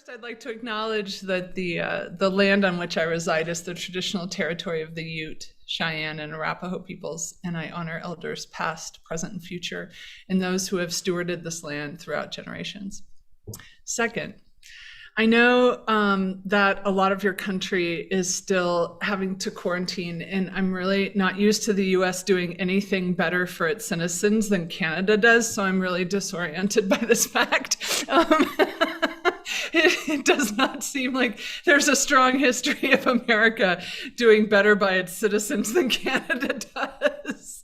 First, I'd like to acknowledge that the land on which I reside is the traditional territory of the Ute, Cheyenne, and Arapaho peoples, and I honor elders past, present, and future, and those who have stewarded this land throughout generations. Second, I know that a lot of your country is still having to quarantine, and I'm really not used to the US doing anything better for its citizens than Canada does, so I'm really disoriented by this fact. It does not seem like there's a strong history of America doing better by its citizens than Canada does.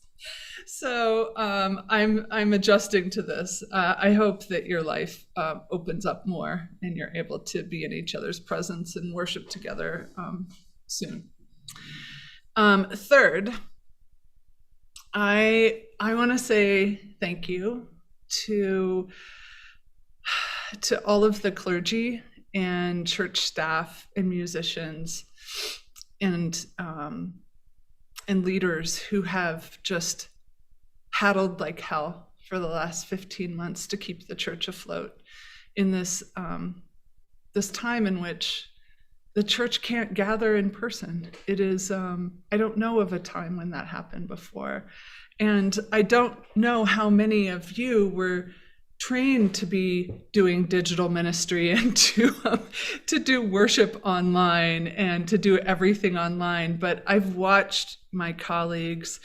So I'm adjusting to this. I hope that your life opens up more and you're able to be in each other's presence and worship together soon. Third, I want to say thank you to all of the clergy and church staff and musicians and leaders who have just paddled like hell for the last 15 months to keep the church afloat in this this time in which the church can't gather in person. It is I don't know of a time when that happened before, and I don't know how many of you were trained to be doing digital ministry and to do worship online and to do everything online. But I've watched my colleagues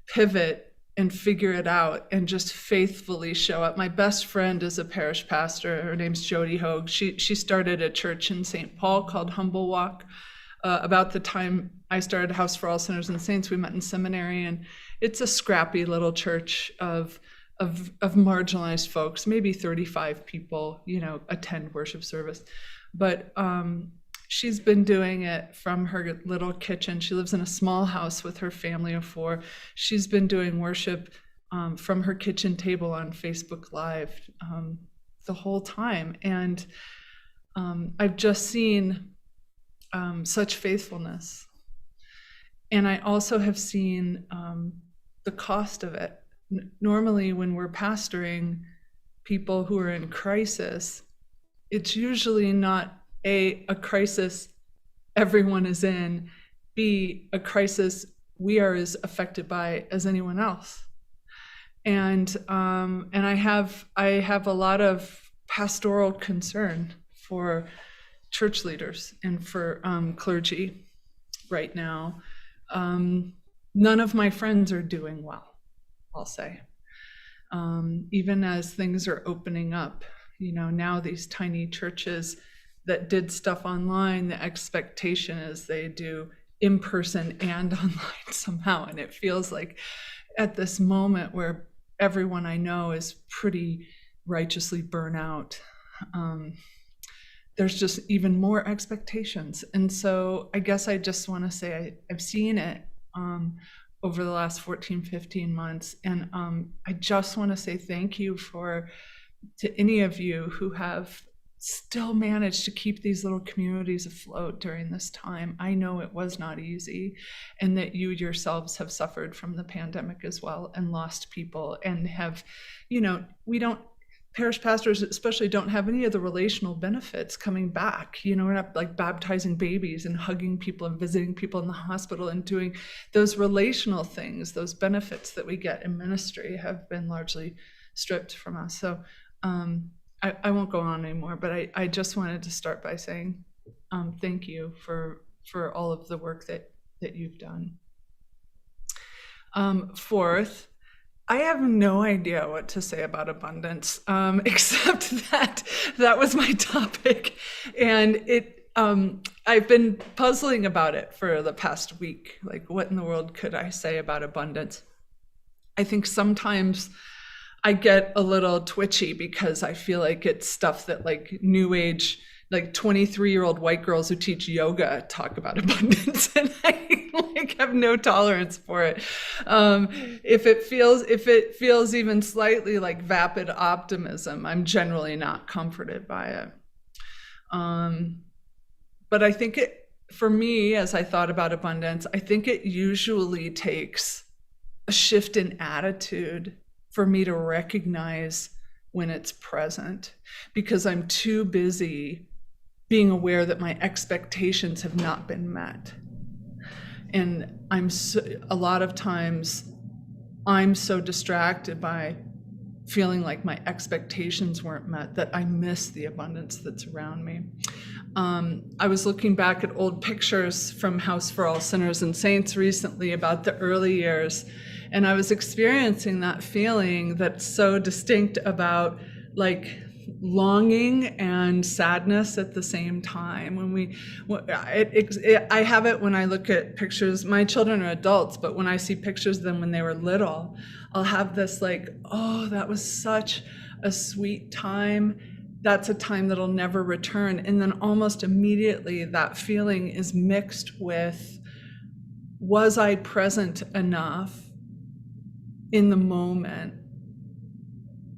pivot and figure it out and just faithfully show up. My best friend is a parish pastor. Her name's Jody Hogue. She started a church in St. Paul called Humble Walk. About the time I started House for All Sinners and Saints, we met in seminary, and it's a scrappy little church of marginalized folks. Maybe 35 people, attend worship service. But she's been doing it from her little kitchen. She lives in a small house with her family of 4. She's been doing worship from her kitchen table on Facebook Live the whole time. And I've just seen such faithfulness. And I also have seen the cost of it. Normally, when we're pastoring people who are in crisis, it's usually not A, a crisis everyone is in, B, a crisis we are as affected by as anyone else. And I have a lot of pastoral concern for church leaders and for clergy right now. None of my friends are doing well, I'll say. Even as things are opening up, now these tiny churches that did stuff online, the expectation is they do in person and online somehow. And it feels like at this moment where everyone I know is pretty righteously burnt out, there's just even more expectations. And so I guess I just want to say I've seen it over the last 14, 15 months. And I just want to say thank you to any of you who have still managed to keep these little communities afloat during this time. I know it was not easy, and that you yourselves have suffered from the pandemic as well and lost people and have, parish pastors especially don't have any of the relational benefits coming back. We're not like baptizing babies and hugging people and visiting people in the hospital and doing those relational things. Those benefits that we get in ministry have been largely stripped from us. So I won't go on anymore, but I just wanted to start by saying thank you for all of the work that you've done. Fourth, I have no idea what to say about abundance, except that was my topic, and I've been puzzling about it for the past week. Like, what in the world could I say about abundance? I think sometimes I get a little twitchy because I feel like it's stuff that like new age, like 23-year-old white girls who teach yoga talk about abundance, and I have no tolerance for it. If it feels even slightly like vapid optimism, I'm generally not comforted by it. But I think for me, as I thought about abundance, I think it usually takes a shift in attitude for me to recognize when it's present, because I'm too busy being aware that my expectations have not been met. And a lot of times I'm so distracted by feeling like my expectations weren't met that I miss the abundance that's around me. I was looking back at old pictures from House for All Sinners and Saints recently about the early years, and I was experiencing that feeling that's so distinct about like longing and sadness at the same time. I have it when I look at pictures. My children are adults, but when I see pictures of them when they were little, I'll have this like, oh, that was such a sweet time. That's a time that'll never return. And then almost immediately that feeling is mixed with, was I present enough in the moment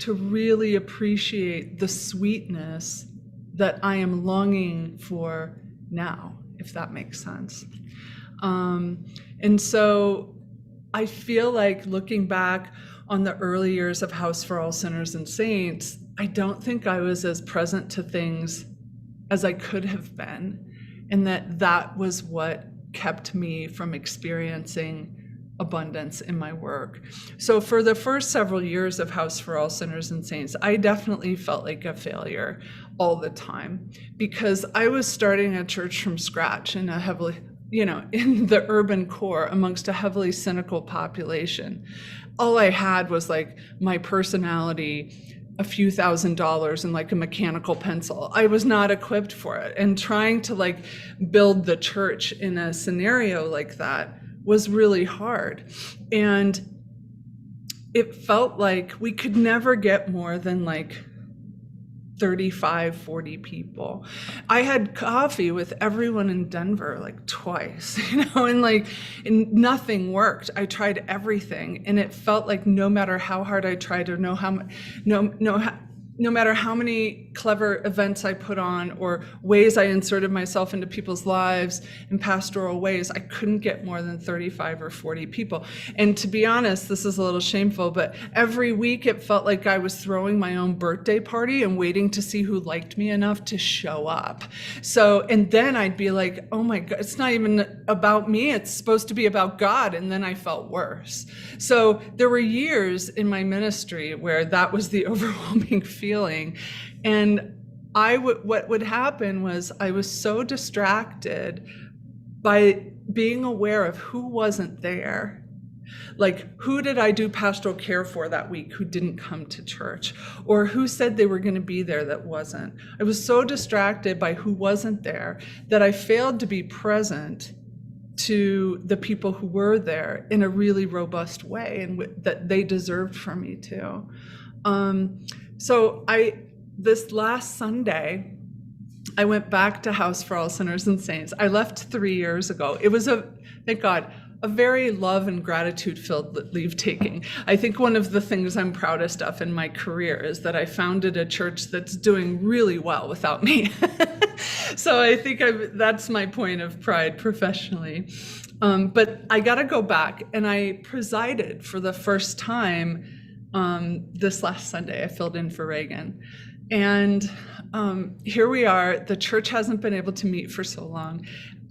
to really appreciate the sweetness that I am longing for now, if that makes sense. And so I feel like looking back on the early years of House for All Sinners and Saints, I don't think I was as present to things as I could have been, and that was what kept me from experiencing abundance in my work. So for the first several years of House for All Sinners and Saints, I definitely felt like a failure all the time, because I was starting a church from scratch in a heavily, in the urban core amongst a heavily cynical population. All I had was like my personality, a few $1,000s and like a mechanical pencil. I was not equipped for it. And trying to like build the church in a scenario like that was really hard. And it felt like we could never get more than like 35, 40 people. I had coffee with everyone in Denver like twice, and nothing worked. I tried everything, and it felt like no matter how hard I tried, or no matter how many clever events I put on or ways I inserted myself into people's lives in pastoral ways, I couldn't get more than 35 or 40 people. And to be honest, this is a little shameful, but every week it felt like I was throwing my own birthday party and waiting to see who liked me enough to show up. So, and then I'd be like, oh my God, it's not even about me, it's supposed to be about God. And then I felt worse. So there were years in my ministry where that was the overwhelming feeling. And what would happen was I was so distracted by being aware of who wasn't there. Like, who did I do pastoral care for that week who didn't come to church? Or who said they were going to be there that wasn't? I was so distracted by who wasn't there that I failed to be present to the people who were there in a really robust way, and that they deserved from me too. So this last Sunday, I went back to House for All Sinners and Saints. I left 3 years ago. It was thank God, a very love and gratitude-filled leave-taking. I think one of the things I'm proudest of in my career is that I founded a church that's doing really well without me. So I think that's my point of pride professionally. But I got to go back, and I presided for the first time this last Sunday. I filled in for Reagan. And here we are. The church hasn't been able to meet for so long.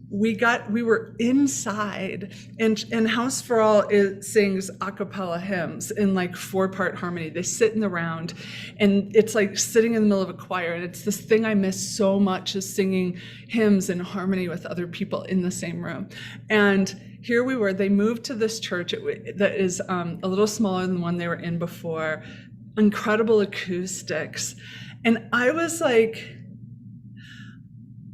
We were inside, and House for All sings a cappella hymns in like 4-part harmony. They sit in the round, and it's like sitting in the middle of a choir. And it's this thing I miss so much, is singing hymns in harmony with other people in the same room. And here we were. They moved to this church that is a little smaller than the one they were in before. Incredible acoustics, and I was like,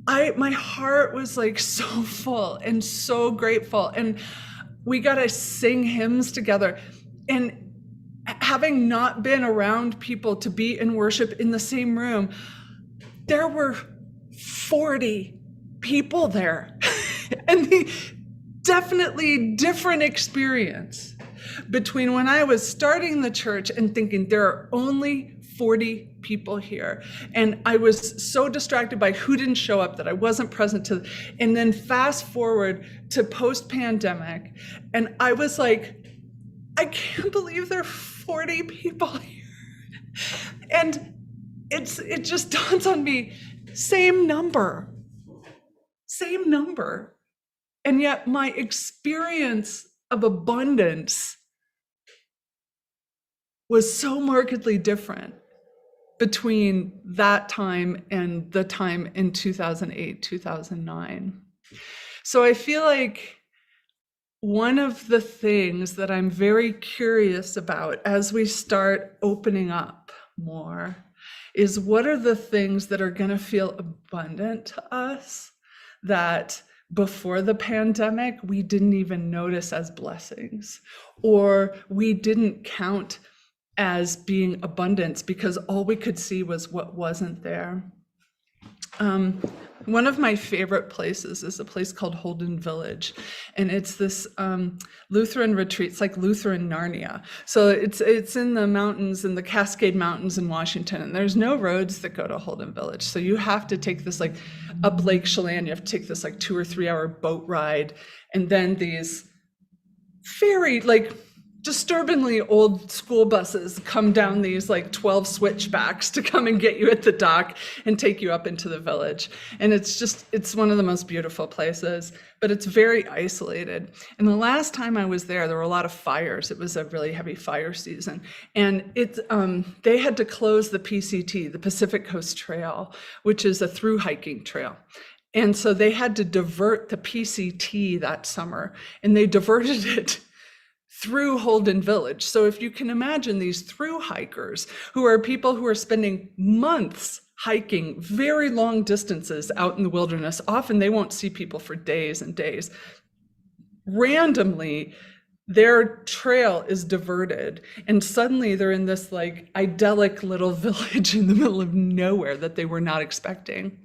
my heart was like so full and so grateful, and we got to sing hymns together. And having not been around people to be in worship in the same room, there were 40 people there, and the definitely different experience between when I was starting the church and thinking there are only 40 people here. And I was so distracted by who didn't show up that I wasn't present to. And then fast forward to post-pandemic, and I was like, I can't believe there are 40 people here. And it just dawns on me, Same number. Same number. And yet my experience of abundance was so markedly different between that time and the time in 2008, 2009. So I feel like one of the things that I'm very curious about as we start opening up more is what are the things that are going to feel abundant to us that before the pandemic we didn't even notice as blessings, or we didn't count as being abundance because all we could see was what wasn't there. One of my favorite places is a place called Holden Village, and it's this Lutheran retreat. It's like Lutheran Narnia. So it's in the mountains, in the Cascade Mountains in Washington, and there's no roads that go to Holden Village. So you have to take this like up Lake Chelan. You have to take this like 2 or 3 hour boat ride, and then these very like disturbingly old school buses come down these like 12 switchbacks to come and get you at the dock and take you up into the village. And it's one of the most beautiful places, but it's very isolated. And the last time I was there were a lot of fires. It was a really heavy fire season. And they had to close the PCT, the Pacific Coast Trail, which is a through hiking trail. And so they had to divert the PCT that summer, and they diverted it through Holden Village. So if you can imagine these through hikers who are people who are spending months hiking very long distances out in the wilderness, often they won't see people for days and days. Randomly, their trail is diverted, and suddenly they're in this like idyllic little village in the middle of nowhere that they were not expecting.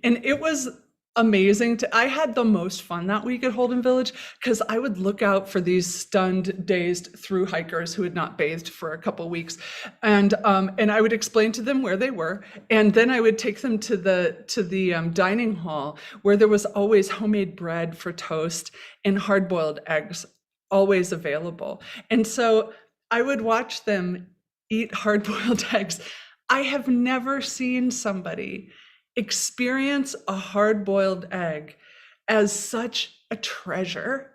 And it was amazing. I had the most fun that week at Holden Village because I would look out for these stunned, dazed through hikers who had not bathed for a couple of weeks, and I would explain to them where they were, and then I would take them to the dining hall where there was always homemade bread for toast and hard-boiled eggs always available. And so I would watch them eat hard-boiled eggs. I have never seen somebody experience a hard-boiled egg as such a treasure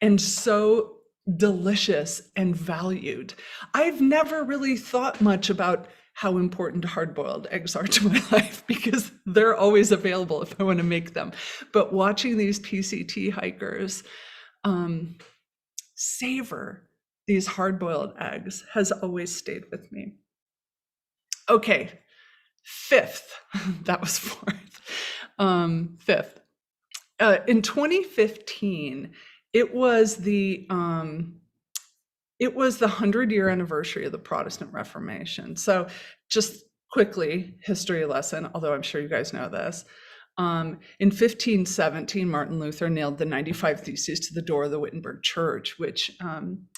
and so delicious and valued. I've never really thought much about how important hard-boiled eggs are to my life because they're always available if I want to make them. But watching these PCT hikers savor these hard-boiled eggs has always stayed with me. Okay. Fifth, that was fourth. Fifth, in 2015, it was the 100-year anniversary of the Protestant Reformation. So just quickly, history lesson, although I'm sure you guys know this. In 1517, Martin Luther nailed the 95 Theses to the door of the Wittenberg Church, which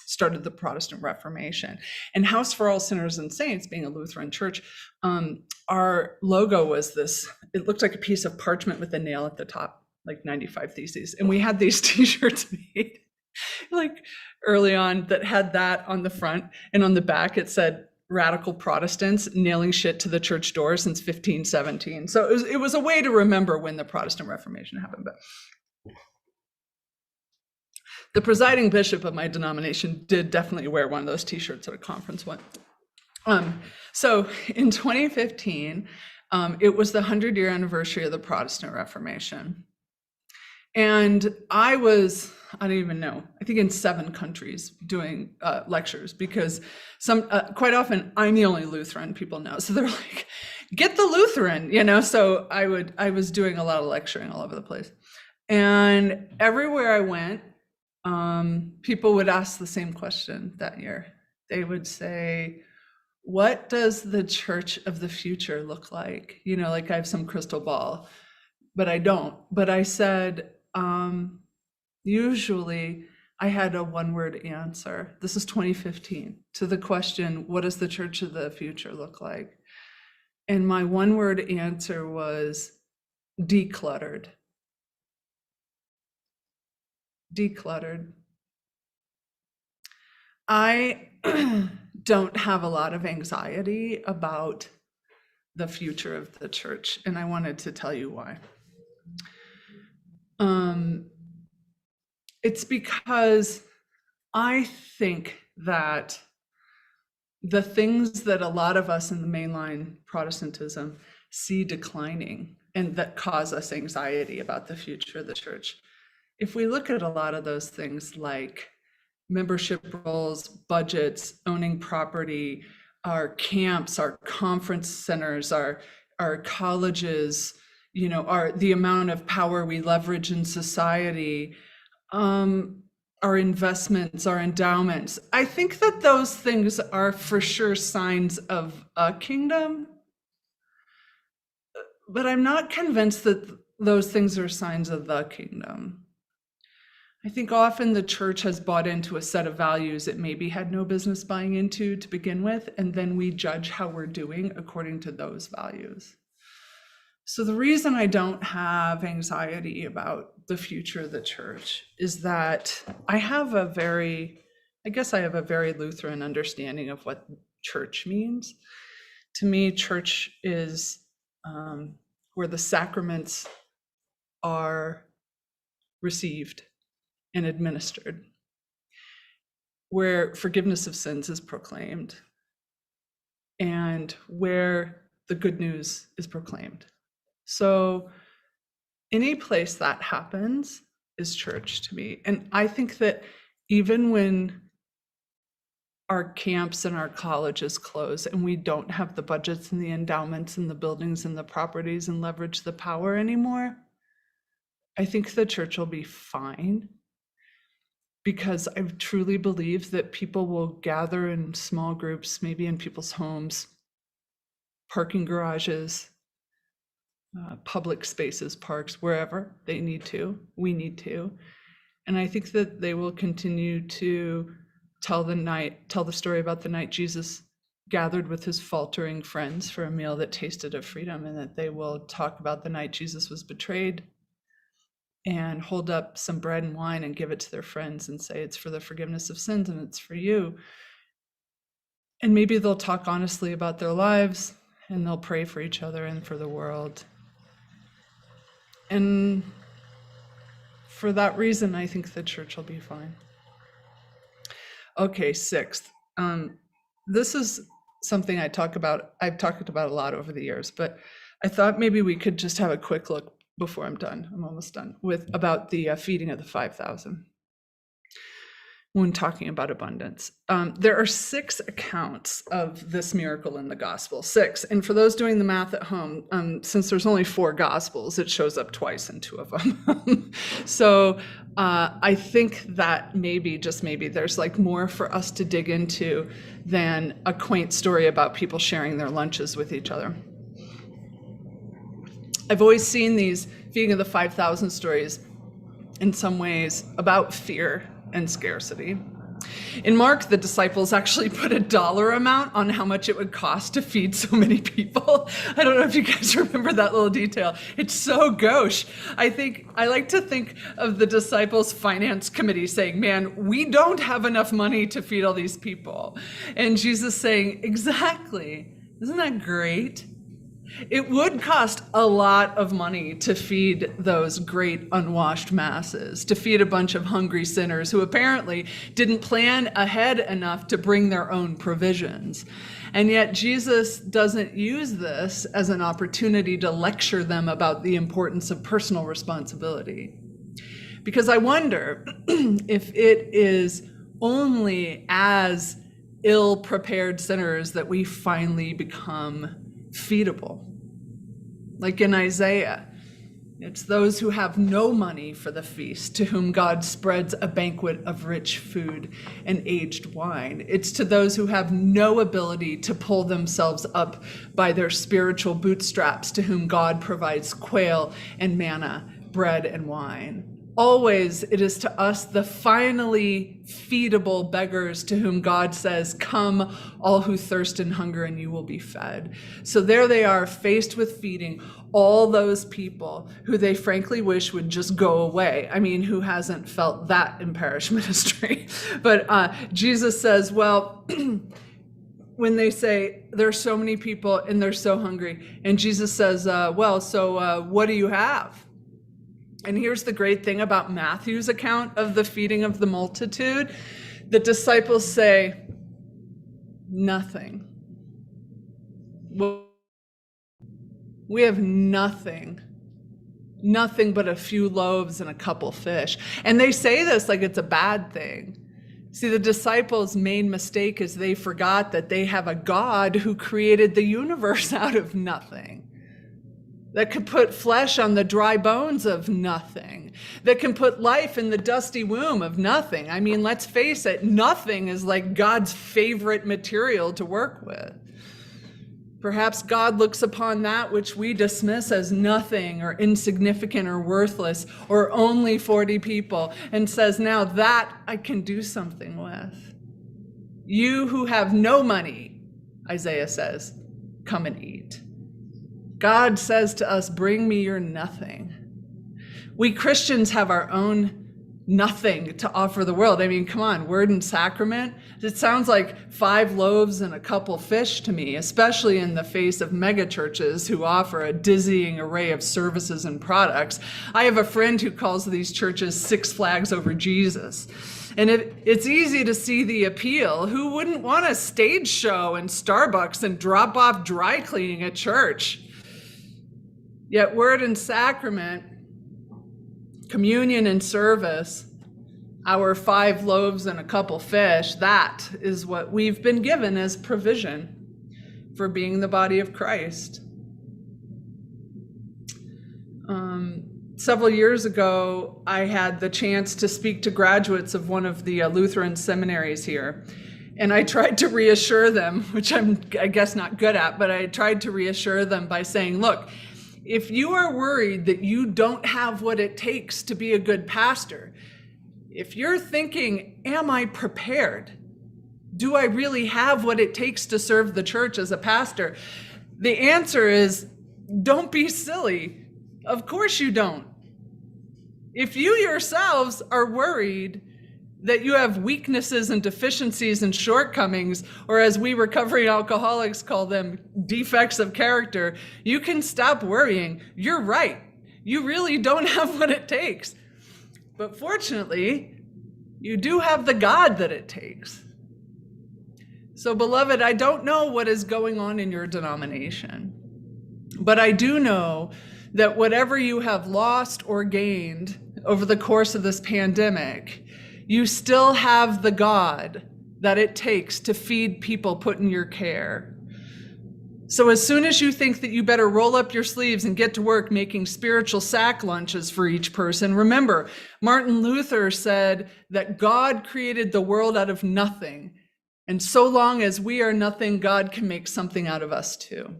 started the Protestant Reformation. And House for All Sinners and Saints, being a Lutheran church, our logo was this, it looked like a piece of parchment with a nail at the top, like 95 Theses. And we had these t-shirts made like early on that had that on the front, and on the back it said, "Radical Protestants nailing shit to the church door since 1517. So it was a way to remember when the Protestant Reformation happened. But the presiding bishop of my denomination did definitely wear one of those t-shirts at a conference once. So in 2015, it was the 100-year anniversary of the Protestant Reformation. And I don't even know, I think in 7 countries doing lectures, because quite often I'm the only Lutheran people know. So they're like, get the Lutheran, so I was doing a lot of lecturing all over the place. And everywhere I went, people would ask the same question that year. They would say, what does the church of the future look like? Like I have some crystal ball, but I don't. But I said, usually I had a one-word answer. This is 2015 to the question, what does the church of the future look like? And my one-word answer was decluttered. Decluttered. I don't have a lot of anxiety about the future of the church, and I wanted to tell you why. It's because I think that the things that a lot of us in the mainline Protestantism see declining and that cause us anxiety about the future of the church, if we look at a lot of those things like membership roles, budgets, owning property, our camps, our conference centers, our colleges, the amount of power we leverage in society, our investments, our endowments. I think that those things are for sure signs of a kingdom, but I'm not convinced that those things are signs of the kingdom. I think often the church has bought into a set of values it maybe had no business buying into to begin with, and then we judge how we're doing according to those values. So the reason I don't have anxiety about the future of the church is that I have a very Lutheran understanding of what church means. To me, church is where the sacraments are received and administered, where forgiveness of sins is proclaimed, and where the good news is proclaimed. So any place that happens is church to me. And I think that even when our camps and our colleges close and we don't have the budgets and the endowments and the buildings and the properties and leverage the power anymore, I think the church will be fine, because I truly believe that people will gather in small groups, maybe in people's homes, parking garages, public spaces, parks, wherever they need to, we need to. And I think that they will continue to tell the story about the night Jesus gathered with his faltering friends for a meal that tasted of freedom, and that they will talk about the night Jesus was betrayed and hold up some bread and wine and give it to their friends and say, it's for the forgiveness of sins and it's for you. And maybe they'll talk honestly about their lives, and they'll pray for each other and for the world. And for that reason, I think the church will be fine. Okay, sixth. This is something I've talked about a lot over the years, but I thought maybe we could just have a quick look before I'm done. I'm almost done about the feeding of the 5,000. When talking about abundance, there are 6 accounts of this miracle in the gospel, 6. And for those doing the math at home, since there's only 4 gospels, it shows up twice in 2 of them. So I think that maybe, just maybe, there's like more for us to dig into than a quaint story about people sharing their lunches with each other. I've always seen these feeding of the 5,000 stories in some ways about fear and scarcity. In Mark, the disciples actually put a dollar amount on how much it would cost to feed so many people. I don't know if you guys remember that little detail. It's so gauche. I like to think of the disciples' finance committee saying, man, we don't have enough money to feed all these people. And Jesus saying, exactly. Isn't that great? It would cost a lot of money to feed those great unwashed masses, to feed a bunch of hungry sinners who apparently didn't plan ahead enough to bring their own provisions. And yet Jesus doesn't use this as an opportunity to lecture them about the importance of personal responsibility. Because I wonder if it is only as ill-prepared sinners that we finally become feedable. Like in Isaiah, it's those who have no money for the feast to whom God spreads a banquet of rich food and aged wine. It's to those who have no ability to pull themselves up by their spiritual bootstraps to whom God provides quail and manna, bread and wine. Always it is to us, the finally feedable beggars, to whom God says, come, all who thirst and hunger, and you will be fed. So there they are, faced with feeding all those people who they frankly wish would just go away. I mean, who hasn't felt that in parish ministry? But Jesus says, well, when they say there's so many people and they're so hungry, and Jesus says, what do you have? And here's the great thing about Matthew's account of the feeding of the multitude. The disciples say, nothing. We have nothing but a few loaves and a couple fish. And they say this like it's a bad thing. See, the disciples' main mistake is they forgot that they have a God who created the universe out of nothing, that could put flesh on the dry bones of nothing, that can put life in the dusty womb of nothing. I mean, let's face it, nothing is like God's favorite material to work with. Perhaps God looks upon that which we dismiss as nothing or insignificant or worthless or only 40 people and says, now that I can do something with. You who have no money, Isaiah says, come and eat. God says to us, bring me your nothing. We Christians have our own nothing to offer the world. I mean, come on, word and sacrament. It sounds like 5 loaves and a couple fish to me, especially in the face of mega churches who offer a dizzying array of services and products. I have a friend who calls these churches Six Flags Over Jesus. And it's easy to see the appeal. Who wouldn't want a stage show and Starbucks and drop off dry cleaning at church? Yet word and sacrament, communion and service, our 5 loaves and a couple fish, that is what we've been given as provision for being the body of Christ. Several years ago, I had the chance to speak to graduates of one of the Lutheran seminaries here. And I tried to reassure them, which I guess not good at, but I tried to reassure them by saying, look, if you are worried that you don't have what it takes to be a good pastor, if you're thinking, am I prepared? Do I really have what it takes to serve the church as a pastor? The answer is, don't be silly. Of course you don't. If you yourselves are worried that you have weaknesses and deficiencies and shortcomings, or as we recovering alcoholics call them, defects of character, you can stop worrying. You're right. You really don't have what it takes. But fortunately, you do have the God that it takes. So, beloved, I don't know what is going on in your denomination, but I do know that whatever you have lost or gained over the course of this pandemic, you still have the God that it takes to feed people put in your care. So as soon as you think that you better roll up your sleeves and get to work making spiritual sack lunches for each person, remember, Martin Luther said that God created the world out of nothing. And so long as we are nothing, God can make something out of us too.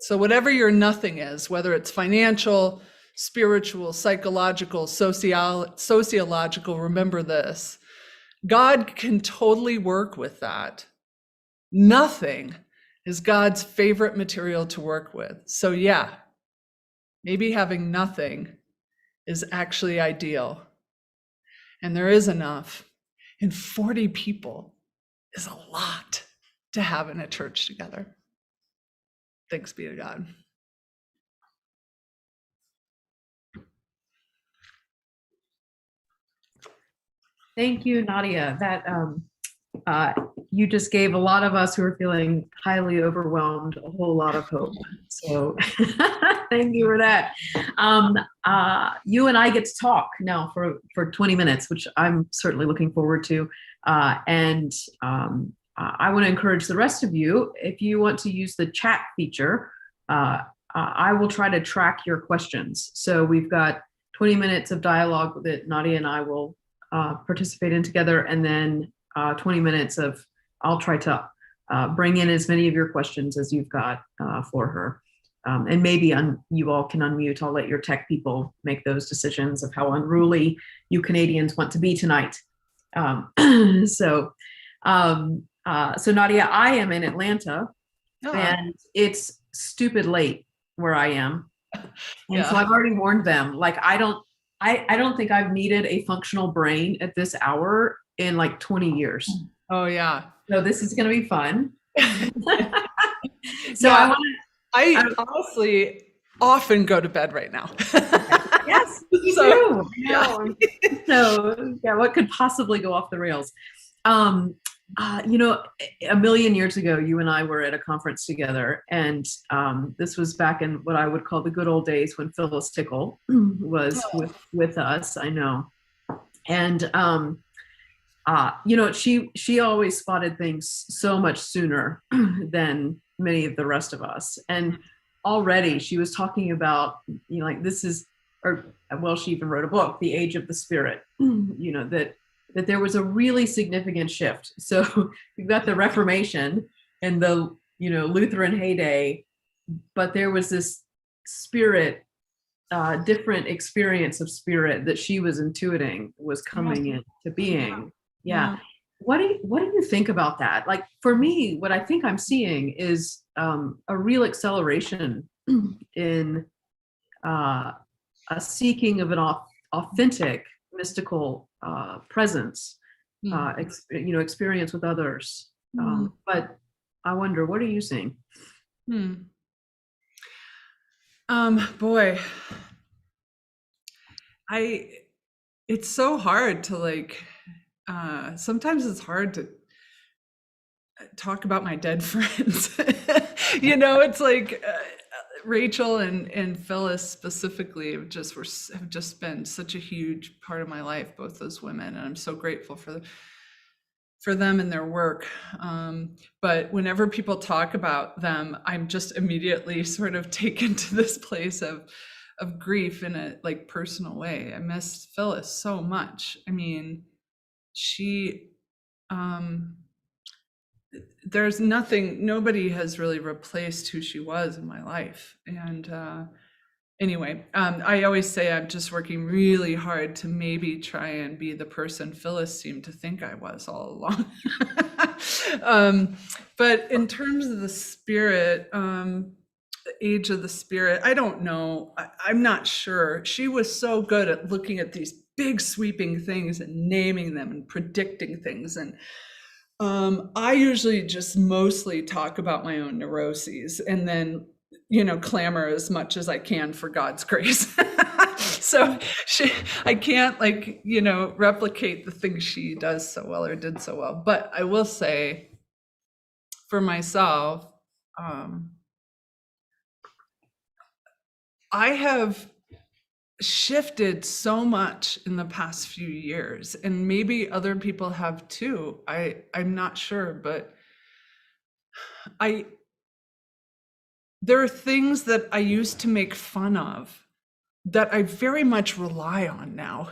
So whatever your nothing is, whether it's financial, spiritual, psychological, sociological, remember this. God can totally work with that. Nothing is God's favorite material to work with. So yeah, maybe having nothing is actually ideal. And there is enough. And 40 people is a lot to have in a church together. Thanks be to God. Thank you, Nadia. That you just gave a lot of us who are feeling highly overwhelmed a whole lot of hope. So thank you for that. You and I get to talk now for 20 minutes, which I'm certainly looking forward to. And I want to encourage the rest of you, if you want to use the chat feature, I will try to track your questions. So we've got 20 minutes of dialogue that Nadia and I will participate in together, and then 20 minutes of, I'll try to bring in as many of your questions as you've got for her. And maybe you all can unmute. I'll let your tech people make those decisions of how unruly you Canadians want to be tonight. So Nadia, I am in Atlanta, and it's stupid late where I am. And so I've already warned them, like, I don't think I've needed a functional brain at this hour in like 20 years. Oh yeah. So this is going to be fun. So Yeah, I I honestly often go to bed right now. yes, me So, too. yeah. No. So yeah, what could possibly go off the rails? Um, you know, a million years ago, you and I were at a conference together, and this was back in what I would call the good old days when Phyllis Tickle was with us. I know, and you know, she always spotted things so much sooner than many of the rest of us, and already she was talking about, you know, like this is, or well, she even wrote a book, The Age of the Spirit. You know, that there was a really significant shift. So you've got the Reformation and the, you know, Lutheran heyday, but there was this spirit, different experience of spirit that she was intuiting was coming into being. Yeah. Yeah. What do you think about that? Like for me, what I think I'm seeing is a real acceleration in a seeking of an authentic mystical presence, you know, experience with others. But I wonder, what are you seeing? Boy, it's so hard to like, sometimes it's hard to talk about my dead friends. You know, it's like Rachel and Phyllis specifically have just been such a huge part of my life, both those women, and I'm so grateful for them and their work. But whenever people talk about them, I'm just immediately sort of taken to this place of grief in a like personal way. I miss Phyllis so much. I mean, she there's nobody has really replaced who she was in my life. And anyway, I always say I'm just working really hard to maybe try and be the person Phyllis seemed to think I was all along. But in terms of the spirit, the age of the spirit, I don't know. I'm not sure. She was so good at looking at these big sweeping things and naming them and predicting things. And I usually just mostly talk about my own neuroses and then, you know, clamor as much as I can for God's grace. So I can't like, you know, replicate the things she does so well or did so well. But I will say for myself, I have shifted so much in the past few years, and maybe other people have too. I'm not sure, but there are things that I used to make fun of that I very much rely on now.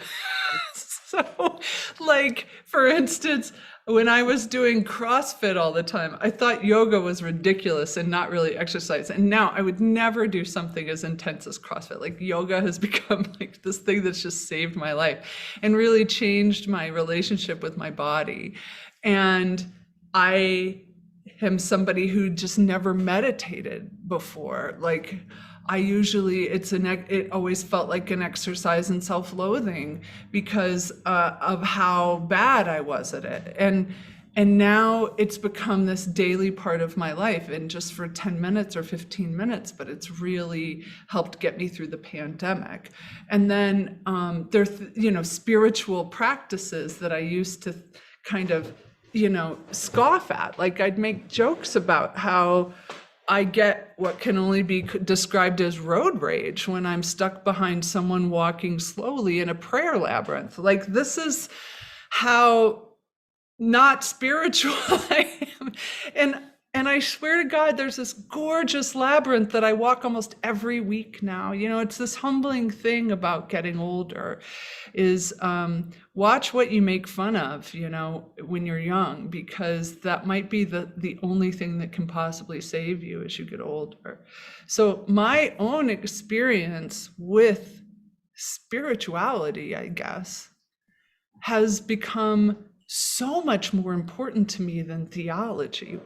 So, like, for instance, when I was doing CrossFit all the time, I thought yoga was ridiculous and not really exercise. And now I would never do something as intense as CrossFit. Like, yoga has become like this thing that's just saved my life and really changed my relationship with my body. And I am somebody who just never meditated before. Like, it always felt like an exercise in self-loathing because of how bad I was at it. And now it's become this daily part of my life, and just for 10 minutes or 15 minutes, but it's really helped get me through the pandemic. And then there's, you know, spiritual practices that I used to kind of, you know, scoff at. Like, I'd make jokes about how I get what can only be described as road rage when I'm stuck behind someone walking slowly in a prayer labyrinth. Like, this is how not spiritual I am. And I swear to God, there's this gorgeous labyrinth that I walk almost every week now. You know, it's this humbling thing about getting older is watch what you make fun of, you know, when you're young, because that might be the only thing that can possibly save you as you get older. So my own experience with spirituality, I guess, has become so much more important to me than theology.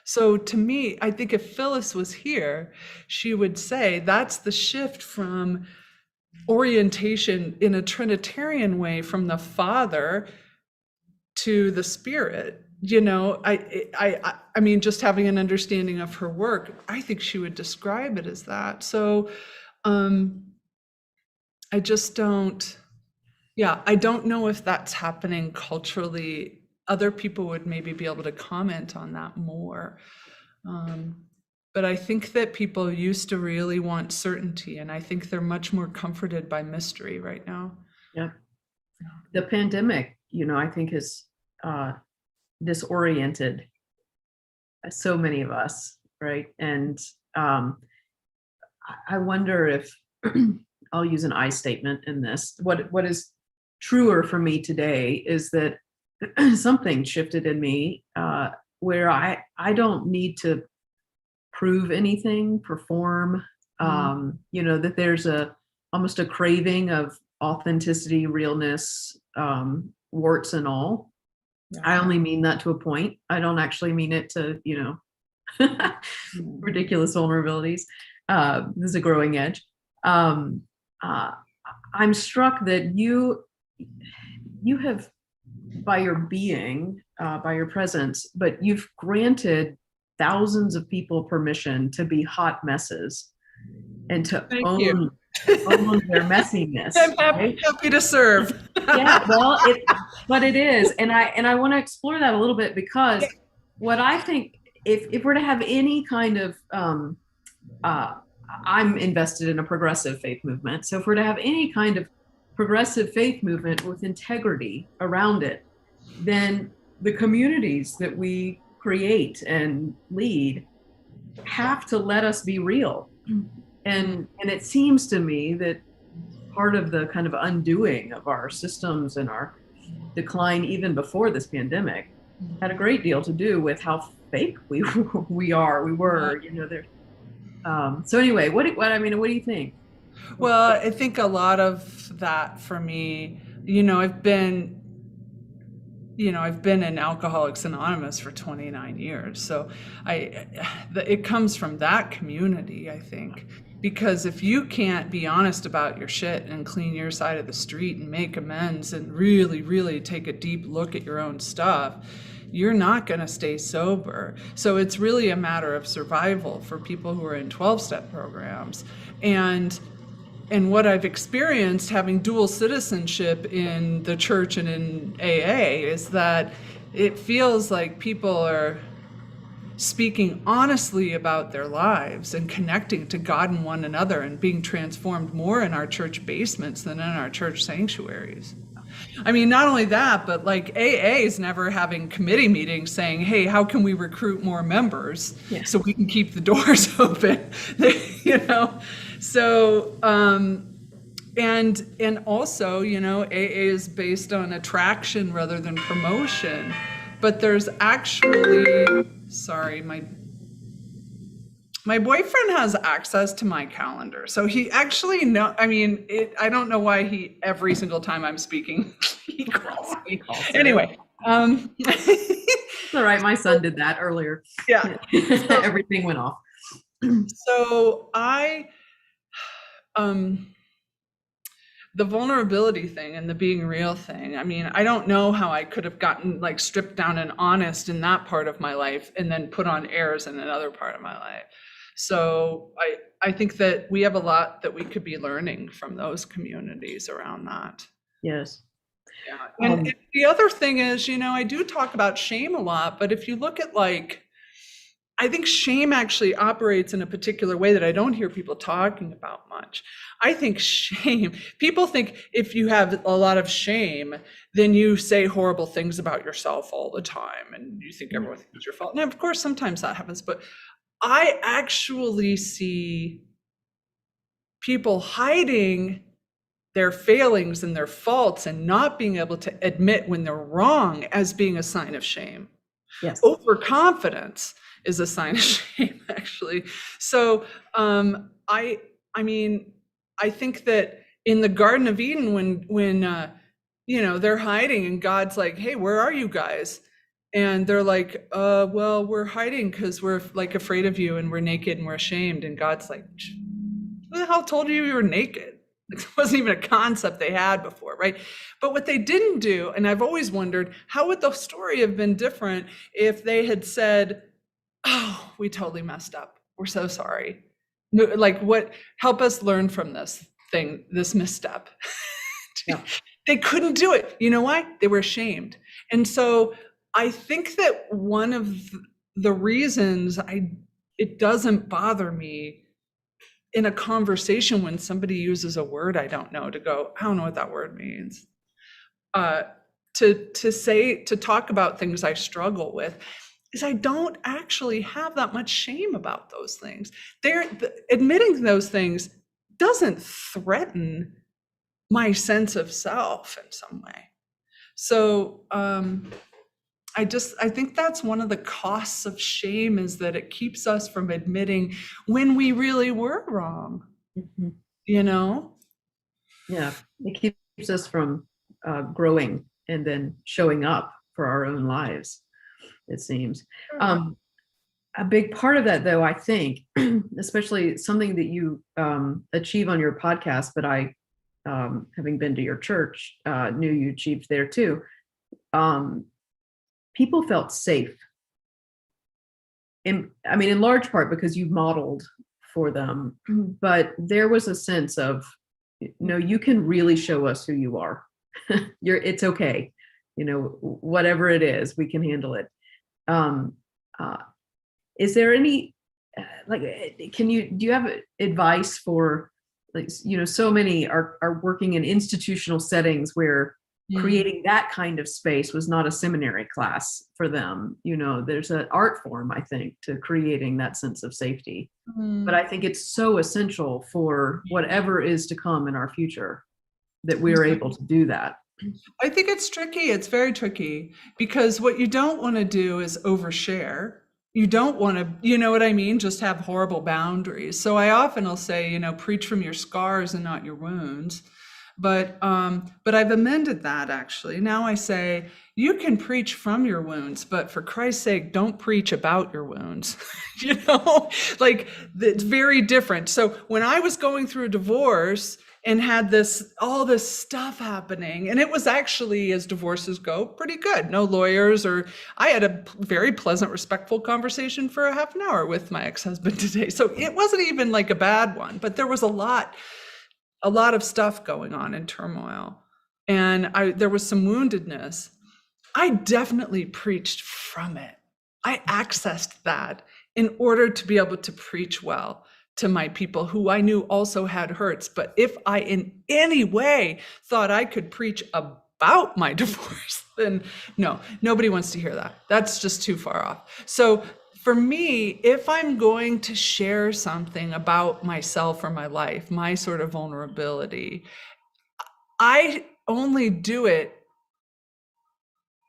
So to me, I think if Phyllis was here, she would say that's the shift from orientation in a Trinitarian way from the Father to the Spirit. you know, I mean, just having an understanding of her work, I think she would describe it as that. So, I just don't, yeah, I don't know if that's happening culturally. Other people would maybe be able to comment on that more. But I think that people used to really want certainty, and I think they're much more comforted by mystery right now. Yeah. The pandemic, I think has disoriented so many of us, right? And I wonder if I'll use an I statement in this. What is truer for me today is that something shifted in me where I don't need to prove anything, perform. That there's almost a craving of authenticity, realness, warts and all. Yeah. I only mean that to a point. I don't actually mean it to, ridiculous vulnerabilities. This is a growing edge. I'm struck that you have, by your being, by your presence, but you've granted thousands of people permission to be hot messes and to own their messiness. I'm happy to serve. Yeah, well, but it is, and I want to explore that a little bit, because what I think, if we're to have any kind of, I'm invested in a progressive faith movement, so if we're to have any kind of progressive faith movement with integrity around it, then the communities that we create and lead have to let us be real. And it seems to me that part of the kind of undoing of our systems and our decline, even before this pandemic, had a great deal to do with how fake we were. So anyway, what do you think? Well, I think a lot of that for me, I've been in Alcoholics Anonymous for 29 years. So it comes from that community, I think, because if you can't be honest about your shit and clean your side of the street and make amends and really, really take a deep look at your own stuff, you're not going to stay sober. So it's really a matter of survival for people who are in 12-step programs. And what I've experienced having dual citizenship in the church and in AA is that it feels like people are speaking honestly about their lives and connecting to God and one another and being transformed more in our church basements than in our church sanctuaries. I mean, not only that, but like AA is never having committee meetings saying, hey, how can we recruit more members so we can keep the doors open, So, and also, AA is based on attraction rather than promotion, but there's actually, sorry, my boyfriend has access to my calendar. So he actually I don't know why every single time I'm speaking, he calls me. Anyway. It's all right. My son did that earlier. Yeah. Everything went off. So the vulnerability thing and the being real thing, I don't know how I could have gotten stripped down and honest in that part of my life and then put on airs in another part of my life. So I think that we have a lot that we could be learning from those communities around that. Yes. Yeah. And the other thing is, I do talk about shame a lot, but if you look at I think shame actually operates in a particular way that I don't hear people talking about much. I think shame, people think if you have a lot of shame, then you say horrible things about yourself all the time and you think everything is your fault. Now, of course, sometimes that happens, but I actually see people hiding their failings and their faults and not being able to admit when they're wrong as being a sign of shame. Yes. Overconfidence is a sign of shame, actually. So I think that in the Garden of Eden, when they're hiding and God's like, hey, where are you guys? And they're like, well, we're hiding because we're afraid of you and we're naked and we're ashamed. And God's like, who the hell told you were naked? It wasn't even a concept they had before, right? But what they didn't do, and I've always wondered, how would the story have been different if they had said, oh, we totally messed up. We're so sorry. Like, what, help us learn from this thing, this misstep. Yeah. They couldn't do it. You know why? They were ashamed. And so I think that one of the reasons it doesn't bother me in a conversation when somebody uses a word I don't know to go, I don't know what that word means. To talk about things I struggle with is I don't actually have that much shame about those things. Admitting those things doesn't threaten my sense of self in some way. So I think that's one of the costs of shame, is that it keeps us from admitting when we really were wrong. Mm-hmm. You know? Yeah, it keeps us from growing and then showing up for our own lives, it seems. Sure. A big part of that, though, I think, especially something that you achieve on your podcast, but I, having been to your church, knew you achieved there too. People felt safe. In large part because you modeled for them, but there was a sense of, no, you can really show us who you are. It's okay. Whatever it is, we can handle it. Is there any, do you have advice for, so many are working in institutional settings where creating that kind of space was not a seminary class for them. There's an art form, I think, to creating that sense of safety. But I think it's so essential for whatever is to come in our future that we're able to do that. I think it's tricky. It's very tricky, because what you don't want to do is overshare. You don't want to, you know what I mean? Just have horrible boundaries. So I often will say, preach from your scars and not your wounds. But I've amended that, actually. Now I say, you can preach from your wounds, but for Christ's sake, don't preach about your wounds. It's very different. So when I was going through a divorce and had all this stuff happening, and it was actually, as divorces go, pretty good. No lawyers, I had a very pleasant, respectful conversation for a half an hour with my ex-husband today. So it wasn't even like a bad one, but there was a lot of stuff going on in turmoil, and there was some woundedness. I definitely preached from it. I accessed that in order to be able to preach well to my people who I knew also had hurts. But if I in any way thought I could preach about my divorce, then no, nobody wants to hear that. That's just too far off. So for me, if I'm going to share something about myself or my life, my sort of vulnerability, I only do it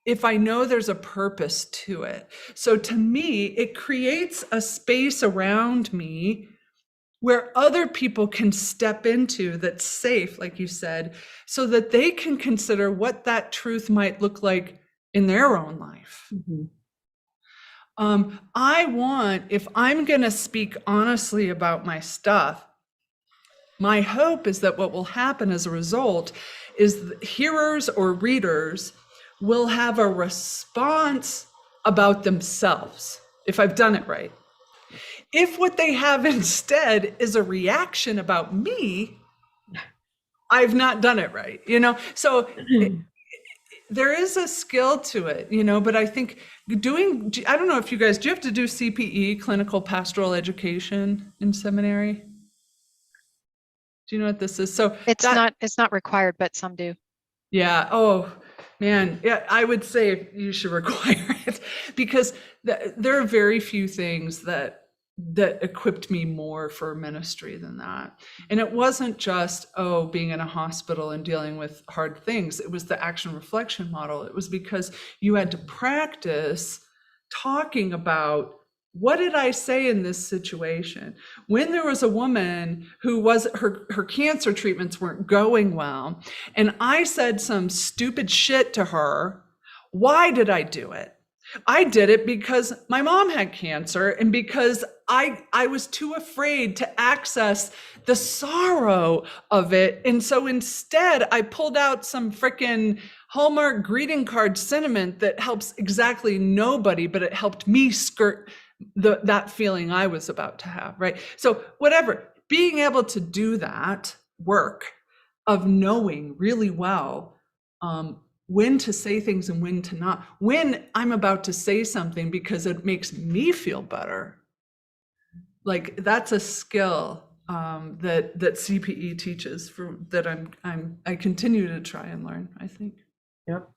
if I know there's a purpose to it. So to me, it creates a space around me where other people can step into that's safe, like you said, so that they can consider what that truth might look like in their own life. Mm-hmm. If I'm going to speak honestly about my stuff, my hope is that what will happen as a result is hearers or readers will have a response about themselves, if I've done it right. If what they have instead is a reaction about me, I've not done it right, So there is a skill to it, but I think I don't know if you guys, do you have to do CPE, clinical pastoral education, in seminary? Do you know what this is? So it's not required, but some do. Yeah. Oh, man. Yeah, I would say you should require it, because there are very few things that equipped me more for ministry than that. And it wasn't just, being in a hospital and dealing with hard things. It was the action reflection model. It was because you had to practice talking about, what did I say in this situation? When there was a woman who was, her cancer treatments weren't going well, and I said some stupid shit to her, why did I do it? I did it because my mom had cancer and because I was too afraid to access the sorrow of it. And so instead I pulled out some frickin' Hallmark greeting card sentiment that helps exactly nobody, but it helped me skirt that feeling I was about to have, right? So whatever, being able to do that work of knowing really well when to say things and when to not, when I'm about to say something because it makes me feel better. Like that's a skill that CPE teaches that I continue to try and learn, I think. Yep.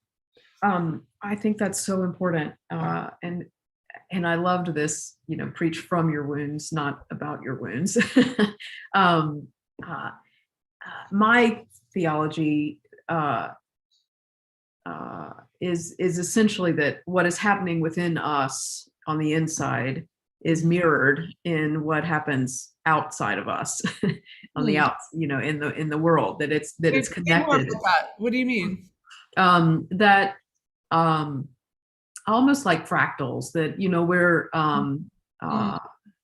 I think that's so important. And I loved this, preach from your wounds, not about your wounds. My theology is essentially that what is happening within us on the inside is mirrored in what happens outside of us on the in the world, that it's connected. What do you mean? That almost like fractals, that we're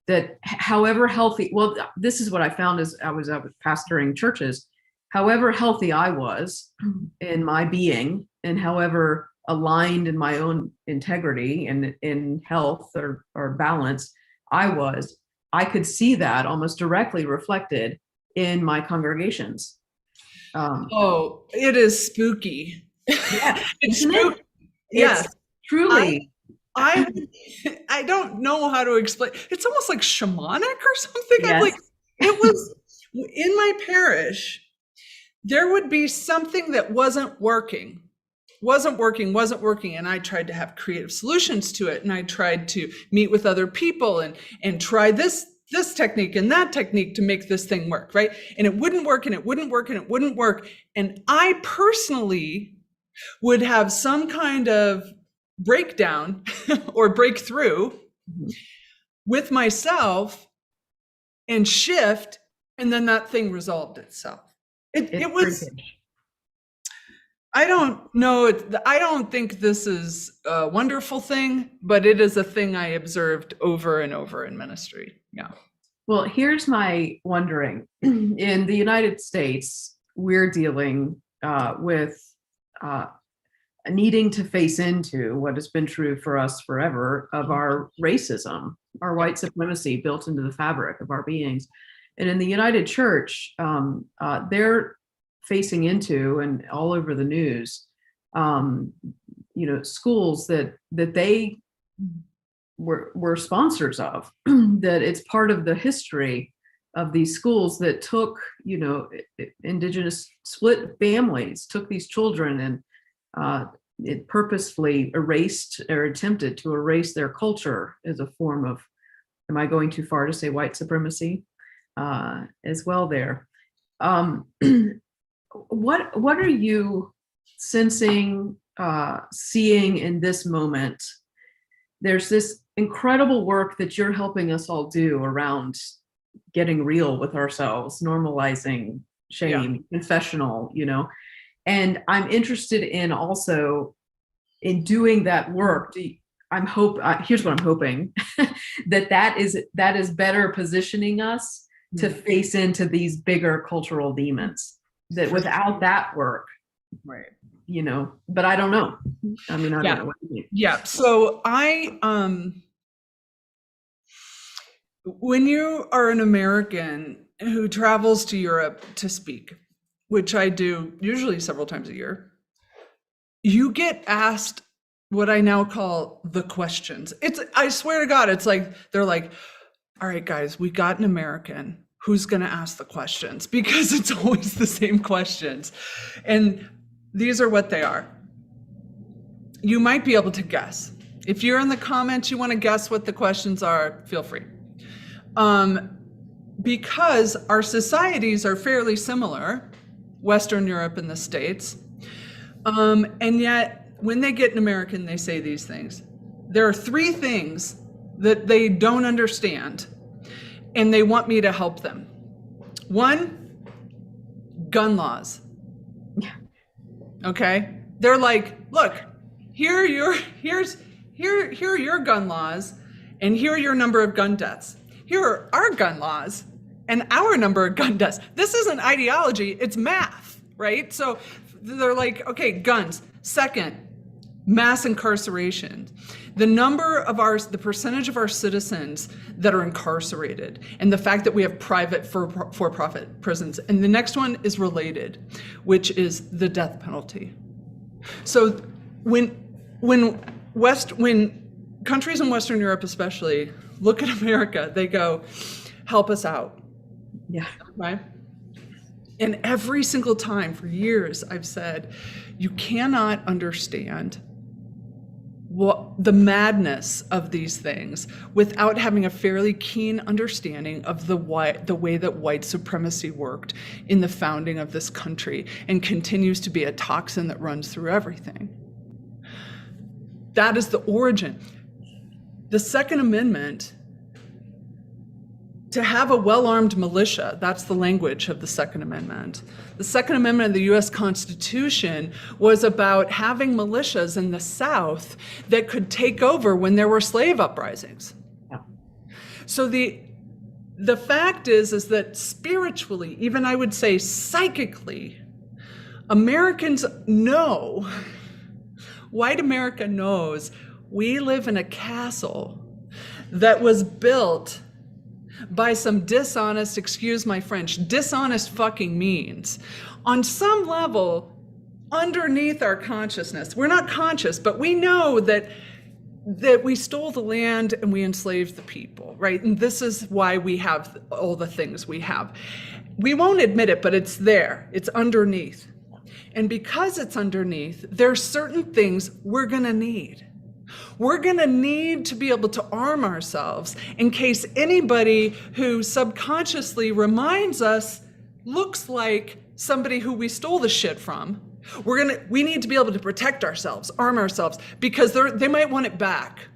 that however healthy, well, this is what I found as I was pastoring churches, however healthy I was in my being and however aligned in my own integrity and in health or balance I could see that almost directly reflected in my congregations. It is spooky. Yeah, it's spooky. Yes, truly. I don't know how to explain. It's almost like shamanic or something. Yes. It was in my parish. There would be something that wasn't working. And I tried to have creative solutions to it. And I tried to meet with other people and try this technique and that technique to make this thing work, right? And it wouldn't work, and it wouldn't work, and it wouldn't work. And I personally would have some kind of breakdown or breakthrough with myself and shift, and then that thing resolved itself. It was freakish. I don't know. I don't think this is a wonderful thing, but it is a thing I observed over and over in ministry. Yeah. Well, here's my wondering. In the United States, we're dealing with needing to face into what has been true for us forever of our racism, our white supremacy built into the fabric of our beings. And in the United Church, they're facing into, and all over the news, schools that they were sponsors of, that it's part of the history of these schools that took, indigenous split families, took these children and it purposefully erased or attempted to erase their culture as a form of, am I going too far to say white supremacy as well there? What are you sensing, seeing in this moment? There's this incredible work that you're helping us all do around getting real with ourselves, normalizing shame, confessional, and I'm interested in also in doing that work. Here's what I'm hoping, that is better positioning us to face into these bigger cultural demons. That without that work, right, but I don't know. I mean, I don't know what you mean. Yeah. So when you are an American who travels to Europe to speak, which I do usually several times a year, you get asked what I now call the questions. I swear to God, it's like, they're like, all right, guys, we got an American. Who's going to ask the questions? Because it's always the same questions. And these are what they are. You might be able to guess. If you're in the comments, you want to guess what the questions are, feel free. Because our societies are fairly similar, Western Europe and the States. And yet, when they get an American, they say these things. There are three things that they don't understand, and they want me to help them. One, gun laws. Okay? They're like, look, here's here are your gun laws, and here are your number of gun deaths. Here are our gun laws and our number of gun deaths. This isn't ideology, it's math, right? So they're like, okay, guns. Second, mass incarceration. The percentage of our citizens that are incarcerated, and the fact that we have private for-profit prisons. And the next one is related, which is the death penalty. So when countries in Western Europe especially look at America, they go, help us out. Yeah. Right? And every single time for years I've said, you cannot understand what the madness of these things without having a fairly keen understanding of the way that white supremacy worked in the founding of this country and continues to be a toxin that runs through everything. That is the origin. The Second Amendment, to have a well-armed militia, that's the language of the Second Amendment. The Second Amendment of the US Constitution was about having militias in the South that could take over when there were slave uprisings. Yeah. So the fact is that spiritually, even I would say psychically, Americans know, white America knows, we live in a castle that was built by some dishonest, excuse my French, dishonest fucking means. On some level, underneath our consciousness, we're not conscious, but we know that we stole the land and we enslaved the people, right? And this is why we have all the things we have. We won't admit it, but it's there. It's underneath. And because it's underneath, there are certain things we're gonna need. We're gonna need to be able to arm ourselves in case anybody who subconsciously reminds us looks like somebody who we stole the shit from. We need to be able to protect ourselves, arm ourselves, because they might want it back.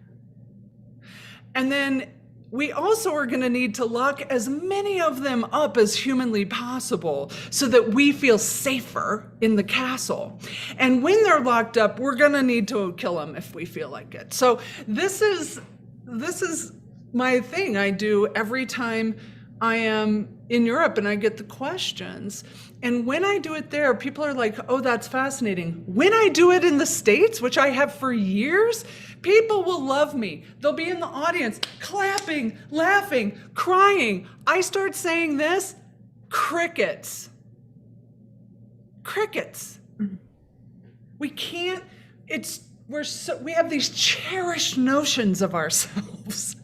And then we also are gonna need to lock as many of them up as humanly possible so that we feel safer in the castle. And when they're locked up, we're gonna need to kill them if we feel like it. So this is my thing I do every time I am in Europe and I get the questions. And when I do it there, people are like, oh, that's fascinating. When I do it in the States, which I have for years, people will love me. They'll be in the audience, clapping, laughing, crying. I start saying this, crickets. Crickets. We can't, we have these cherished notions of ourselves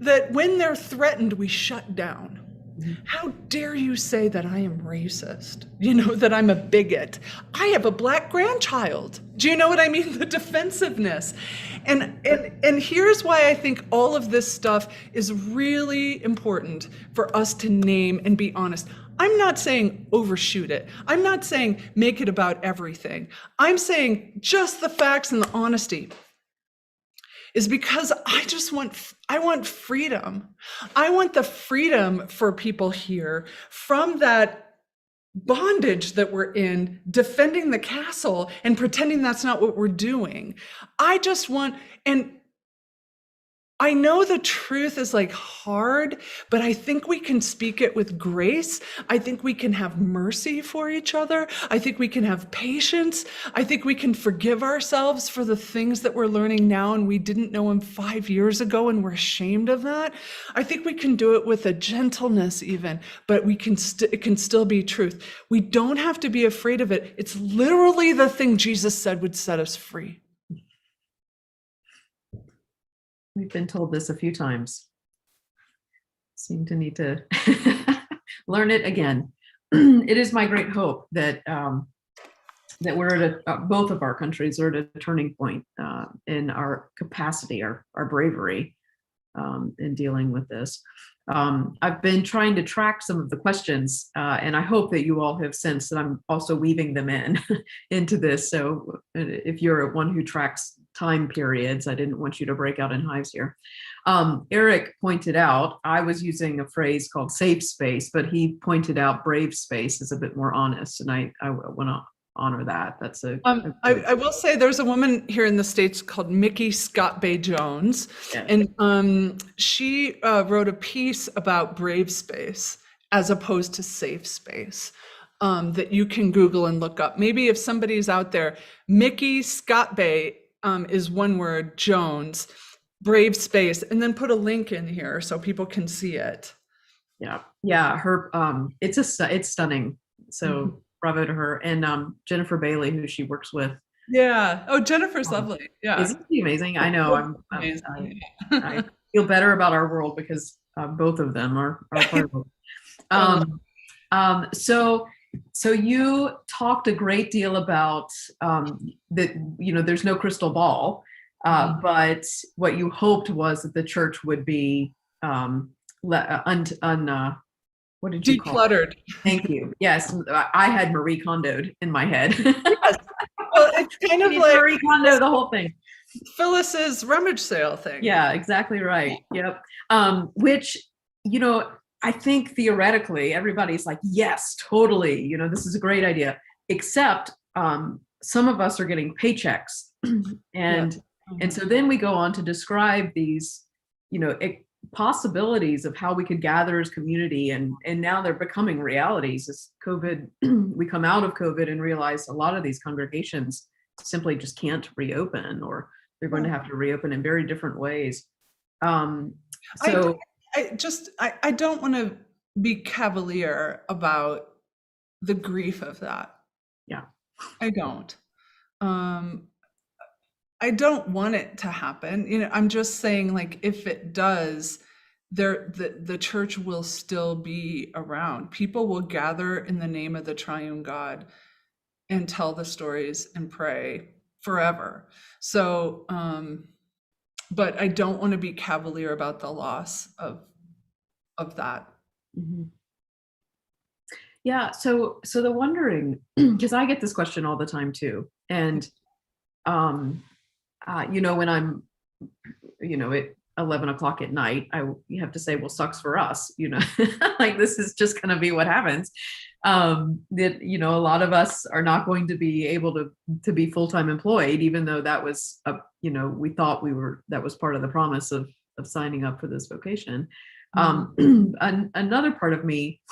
that when they're threatened, we shut down. How dare you say that I am racist? You know, that I'm a bigot. I have a black grandchild. Do you know what I mean? The defensiveness. And here's why I think all of this stuff is really important for us to name and be honest. I'm not saying overshoot it. I'm not saying make it about everything. I'm saying just the facts and the honesty. Is because I want freedom. I want the freedom for people here from that bondage that we're in, defending the castle and pretending that's not what we're doing. I just want, and I know the truth is like hard, but I think we can speak it with grace. I think we can have mercy for each other. I think we can have patience. I think we can forgive ourselves for the things that we're learning now and we didn't know them 5 years ago and we're ashamed of that. I think we can do it with a gentleness even, but it can still be truth. We don't have to be afraid of it. It's literally the thing Jesus said would set us free. We've been told this a few times. Seem to need to learn it again. It is my great hope that that we're at both of our countries are at a turning point in our capacity, our bravery in dealing with this. I've been trying to track some of the questions, and I hope that you all have sensed that I'm also weaving them into this. So if you're one who tracks time periods, I didn't want you to break out in hives here. Eric pointed out, I was using a phrase called safe space, but he pointed out brave space is a bit more honest. And I want to honor that. That's I will say there's a woman here in the States called Mickey Scott Bay Jones, yeah. and she wrote a piece about brave space as opposed to safe space that you can Google and look up. Maybe if somebody's out there, Mickey Scott Bay is one word, Jones, brave space, and then put a link in here so people can see it. Yeah. Her, it's stunning. So bravo to her. And Jennifer Bailey, who she works with. Yeah. Oh, Jennifer's lovely. Yeah. Isn't she amazing? I know. I feel better about our world because both of them are part of it. So you talked a great deal about that, there's no crystal ball, but what you hoped was that the church would be what did you call it? Decluttered. Thank you. Yes, I had Marie Kondo'd in my head. Yes. Well, it's kind of like Marie Kondo, the whole thing. Phyllis's rummage sale thing. Yeah, exactly right. Yep. Which, I think theoretically everybody's like, yes, totally. This is a great idea. Except some of us are getting paychecks, and so then we go on to describe these, possibilities of how we could gather as community, and now they're becoming realities as COVID. We come out of COVID and realize a lot of these congregations simply just can't reopen, or they're going to have to reopen in very different ways. So I don't want to be cavalier about the grief of that. Yeah, I don't. I don't want it to happen. I'm just saying, like, if it does, the church will still be around. People will gather in the name of the triune God and tell the stories and pray forever. So, but I don't want to be cavalier about the loss of that. Mm-hmm. Yeah. So the wondering, because I get this question all the time too, and when I'm, at 11 o'clock at night, you have to say, well, sucks for us, like this is just going to be what happens. That, a lot of us are not going to be able to be full-time employed, even though that was, we thought that was part of the promise of signing up for this vocation. Another part of me,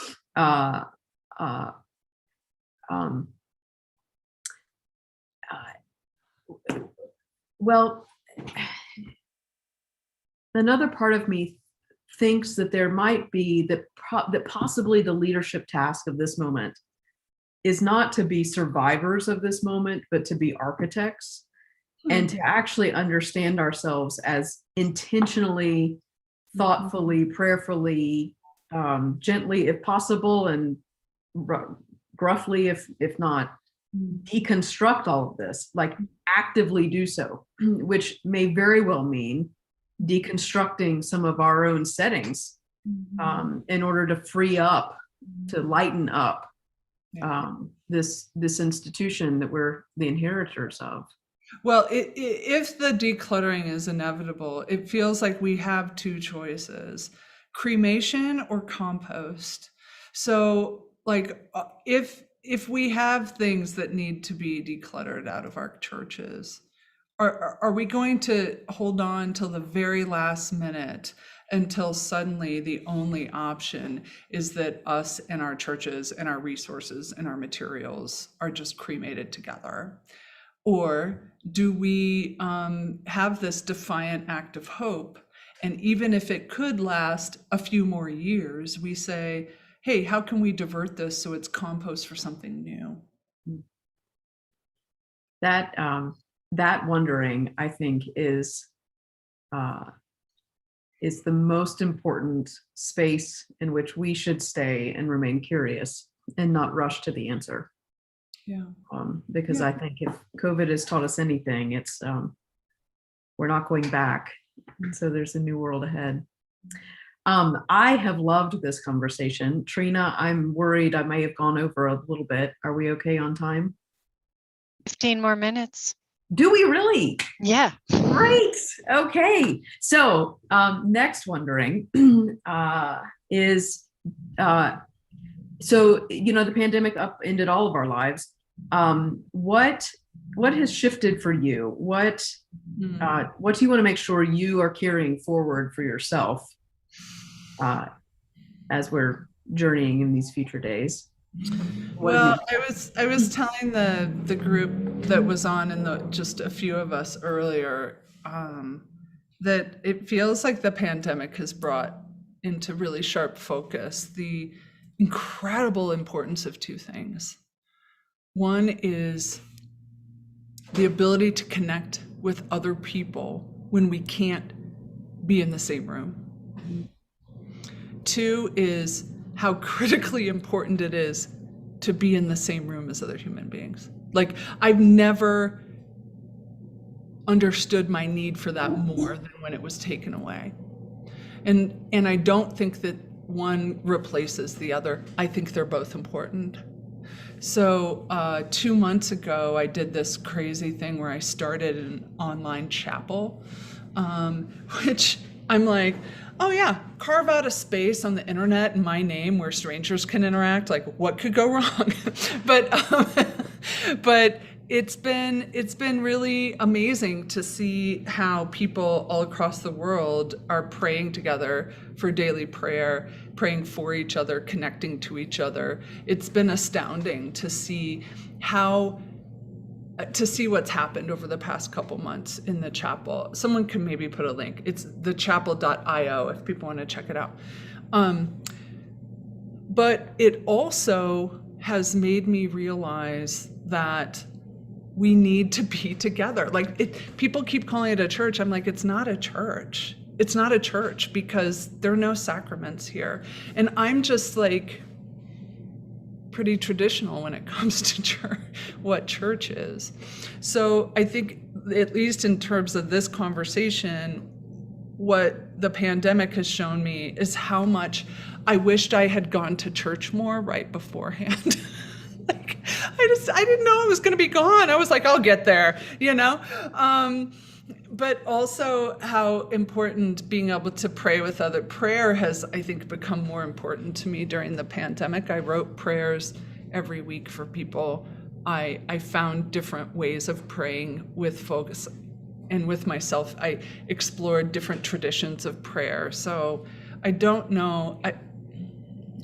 well, another part of me thinks that there might be that possibly the leadership task of this moment is not to be survivors of this moment, but to be architects and to actually understand ourselves as intentionally, thoughtfully, prayerfully, gently, if possible, and gruffly, if not, deconstruct all of this, like actively do so, which may very well mean deconstructing some of our own settings in order to free up, to lighten up this institution that we're the inheritors of. Well, if the decluttering is inevitable, it feels like we have two choices: cremation or compost. So, like, if we have things that need to be decluttered out of our churches, are we going to hold on till the very last minute until suddenly the only option is that us and our churches and our resources and our materials are just cremated together? Or do we have this defiant act of hope? And even if it could last a few more years, we say, hey, how can we divert this so it's compost for something new? That wondering, I think, is the most important space in which we should stay and remain curious and not rush to the answer. Yeah. Because I think if COVID has taught us anything, it's we're not going back. So there's a new world ahead. I have loved this conversation. Trina, I'm worried I may have gone over a little bit. Are we okay on time? 15 more minutes. Do we really? Yeah. Great. Okay. So next wondering is, so, the pandemic upended all of our lives. What has shifted for you? What do you want to make sure you are carrying forward for yourself as we're journeying in these future days? Well, I was telling the group that was on and just a few of us earlier that it feels like the pandemic has brought into really sharp focus the incredible importance of two things. One is the ability to connect with other people when we can't be in the same room. Two is how critically important it is to be in the same room as other human beings. Like, I've never understood my need for that more than when it was taken away. And I don't think that one replaces the other. I think they're both important. So 2 months ago, I did this crazy thing where I started an online chapel, which I'm like, oh yeah, carve out a space on the internet in my name where strangers can interact. Like, what could go wrong? But it's been really amazing to see how people all across the world are praying together for daily prayer, praying for each other, connecting to each other. It's been astounding to see what's happened over the past couple months in the chapel. Someone can maybe put a link. It's thechapel.io if people want to check it out. But it also has made me realize that we need to be together. Like, people keep calling it a church. I'm like, it's not a church. It's not a church because there are no sacraments here. And I'm just like pretty traditional when it comes to church, what church is. So I think, at least in terms of this conversation, what the pandemic has shown me is how much I wished I had gone to church more right beforehand. Like, I didn't know I was going to be gone. I was like, I'll get there, you know? But also how important being able to pray with other. Prayer has, I think, become more important to me during the pandemic. I wrote prayers every week for people. I found different ways of praying with folks and with myself. I explored different traditions of prayer. So I don't know.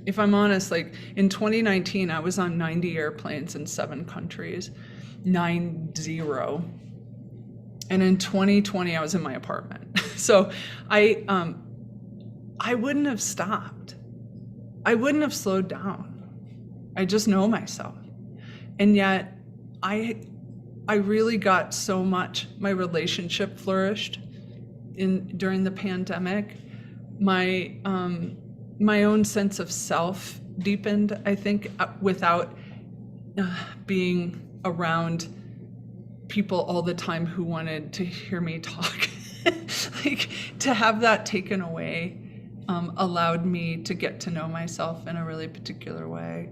If I'm honest, like in 2019, I was on 90 airplanes in 7 countries, 90. And in 2020, I was in my apartment. So I wouldn't have stopped. I wouldn't have slowed down. I just know myself. And yet I really got so much. My relationship flourished during the pandemic. My own sense of self deepened, I think, without being around people all the time who wanted to hear me talk. Like, to have that taken away allowed me to get to know myself in a really particular way.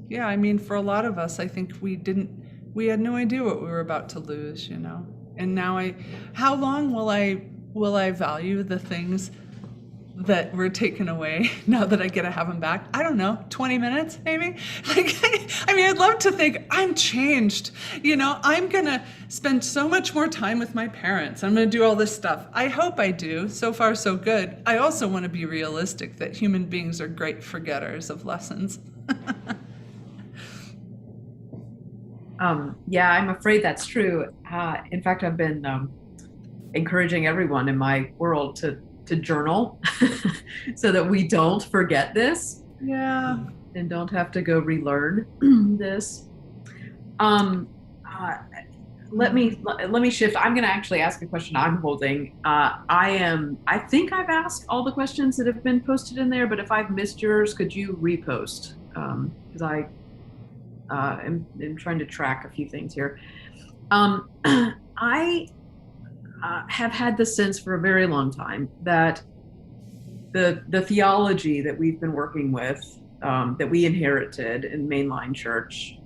Yeah, I mean, for a lot of us, I think we had no idea what we were about to lose, you know? And now how long will I value the things that were taken away now that I get to have them back? I don't know, 20 minutes maybe? Like, I mean, I'd love to think I'm changed. You know, I'm gonna spend so much more time with my parents. I'm gonna do all this stuff. I hope I do. So far, so good. I also want to be realistic that human beings are great forgetters of lessons. Yeah, I'm afraid that's true. In fact, I've been encouraging everyone in my world to journal so that we don't forget this. Yeah. And don't have to go relearn this. Let me shift. I'm going to actually ask a question I'm holding. I think I've asked all the questions that have been posted in there, but if I've missed yours, could you repost? Because I am trying to track a few things here. I have had the sense for a very long time that the theology that we've been working with, that we inherited in mainline church,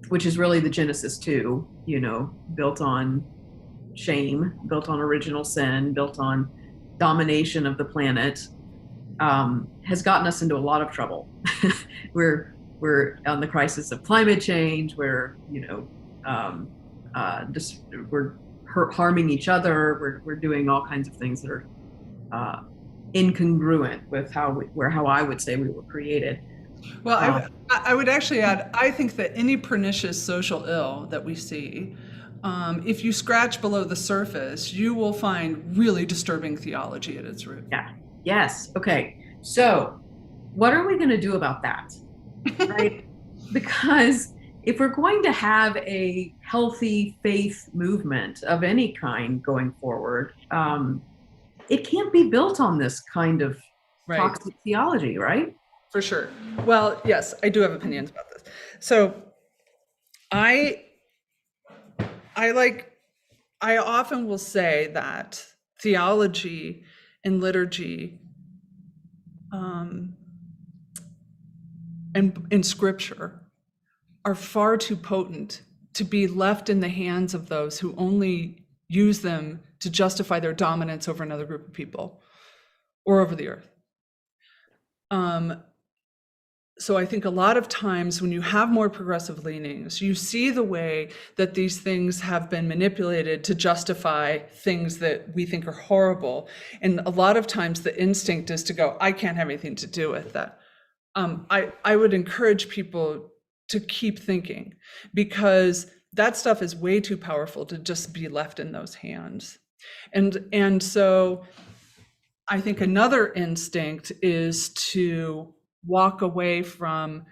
which is really the Genesis 2, you know, built on shame, built on original sin, built on domination of the planet, has gotten us into a lot of trouble. we're on the crisis of climate change, we're, just we're harming each other, we're doing all kinds of things that are incongruent with how I would say we were created. Well, I would actually add, I think that any pernicious social ill that we see, if you scratch below the surface, you will find really disturbing theology at its root. Yeah. Yes. Okay. So what are we going to do about that? Right? Because if we're going to have a healthy faith movement of any kind going forward, it can't be built on this kind of toxic theology, right? For sure. Well, yes, I do have opinions about this. So I often will say that theology and liturgy and in scripture are far too potent to be left in the hands of those who only use them to justify their dominance over another group of people or over the earth. So I think a lot of times when you have more progressive leanings, you see the way that these things have been manipulated to justify things that we think are horrible. And a lot of times the instinct is to go, I can't have anything to do with that. I would encourage people to keep thinking, because that stuff is way too powerful to just be left in those hands. And so I think another instinct is to walk away from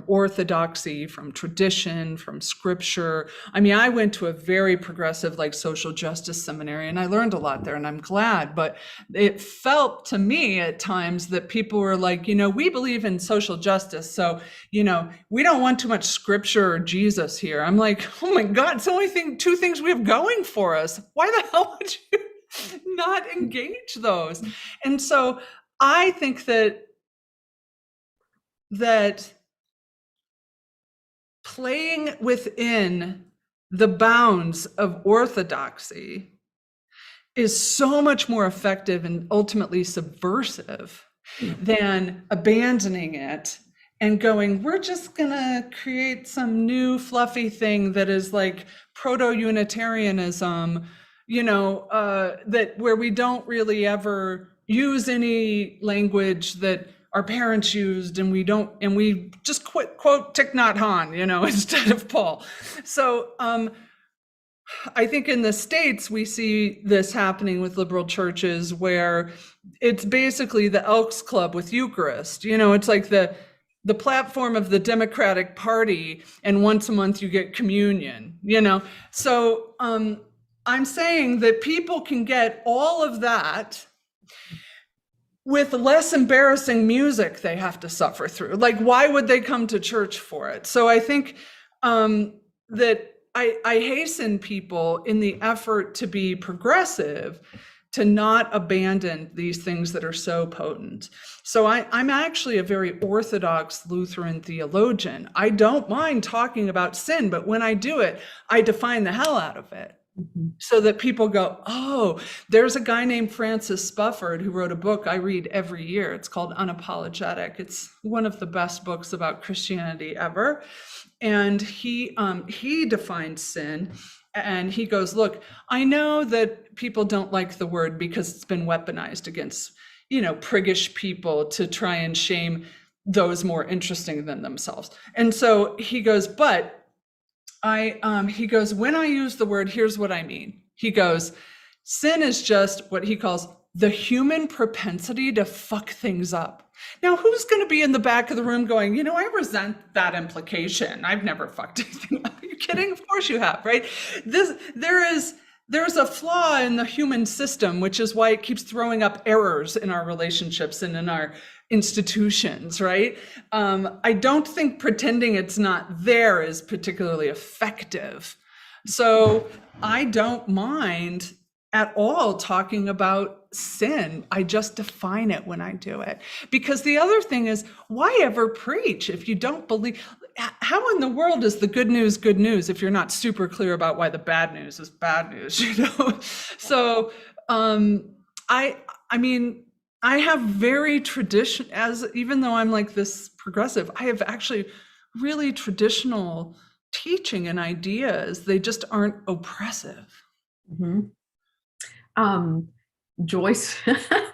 orthodoxy, from tradition, from scripture. I mean, I went to a very progressive, like, social justice seminary, and I learned a lot there, and I'm glad, but it felt to me at times that people were like, we believe in social justice, so, we don't want too much scripture or Jesus here. I'm like, oh my God, it's the only two things we have going for us. Why the hell would you not engage those? And so I think that playing within the bounds of orthodoxy is so much more effective and ultimately subversive than abandoning it and going, we're just gonna create some new fluffy thing that is like proto-Unitarianism, that where we don't really ever use any language that our parents used, and we just quote Thich Nhat Hanh, instead of Paul. So I think in the States, we see this happening with liberal churches where it's basically the Elks Club with Eucharist. It's like the platform of the Democratic Party, and once a month you get communion, So I'm saying that people can get all of that with less embarrassing music they have to suffer through. Like, why would they come to church for it? So I think that I hasten people in the effort to be progressive to not abandon these things that are so potent. So I'm actually a very Orthodox Lutheran theologian. I don't mind talking about sin, but when I do it, I define the hell out of it. So that people go, oh, there's a guy named Francis Spufford who wrote a book I read every year. It's called Unapologetic. It's one of the best books about Christianity ever. And he defines sin, and he goes, look, I know that people don't like the word because it's been weaponized against, priggish people to try and shame those more interesting than themselves. And so he goes, but he goes, when I use the word, here's what I mean. He goes, sin is just what he calls the human propensity to fuck things up. Now, who's going to be in the back of the room going, I resent that implication. I've never fucked anything up. Are you kidding? Of course you have, right? There's a flaw in the human system, which is why it keeps throwing up errors in our relationships and in our institutions, right? I don't think pretending it's not there is particularly effective. So I don't mind at all talking about sin. I just define it when I do it. Because the other thing is, why ever preach if you don't believe? How in the world is the good news if you're not super clear about why the bad news is bad news, So I mean, I have very even though I'm like this progressive, I have actually really traditional teaching and ideas. They just aren't oppressive. Mhm. Joyce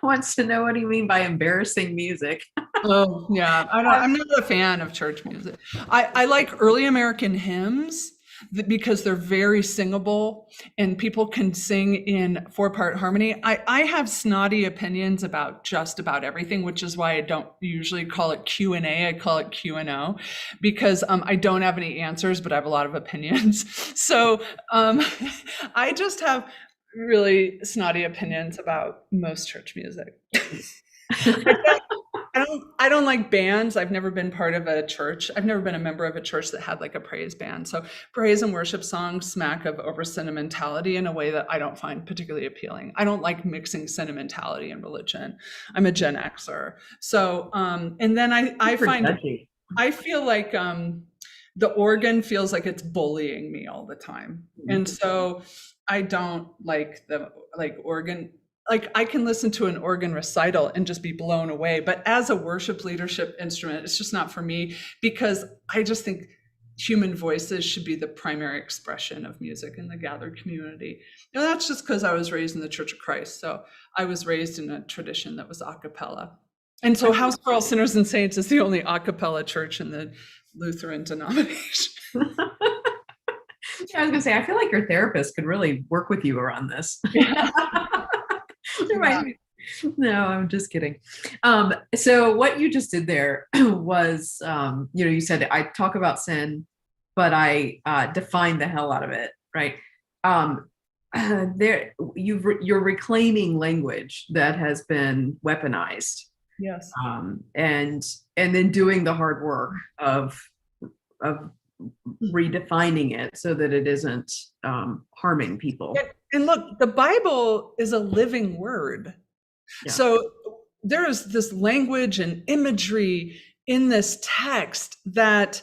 wants to know, what do you mean by embarrassing music? Oh, yeah. I'm not a fan of church music. I like early American hymns because they're very singable and people can sing in 4-part harmony. I have snotty opinions about just about everything, which is why I don't usually call it Q&A. I call it Q&O because I don't have any answers, but I have a lot of opinions. So I just have really snotty opinions about most church music. I don't like bands. I've never been part of a church. I've never been a member of a church that had like a praise band. So praise and worship songs smack of over sentimentality in a way that I don't find particularly appealing. I don't like mixing sentimentality and religion. I'm a Gen Xer. So and then I feel like the organ feels like it's bullying me all the time. And so I don't like the organ. Like I can listen to an organ recital and just be blown away, but as a worship leadership instrument, it's just not for me because I just think human voices should be the primary expression of music in the gathered community. And that's just because I was raised in the Church of Christ. So I was raised in a tradition that was a cappella. And so House for All Sinners and Saints is the only a cappella church in the Lutheran denomination. I was gonna say, I feel like your therapist could really work with you around this. Right. No, I'm just kidding. So what you just did there was, you said I talk about sin, but I define the hell out of it, right? You're reclaiming language that has been weaponized. Yes. And then doing the hard work of redefining it so that it isn't harming people. And look, the Bible is a living word. Yeah. So there's this language and imagery in this text that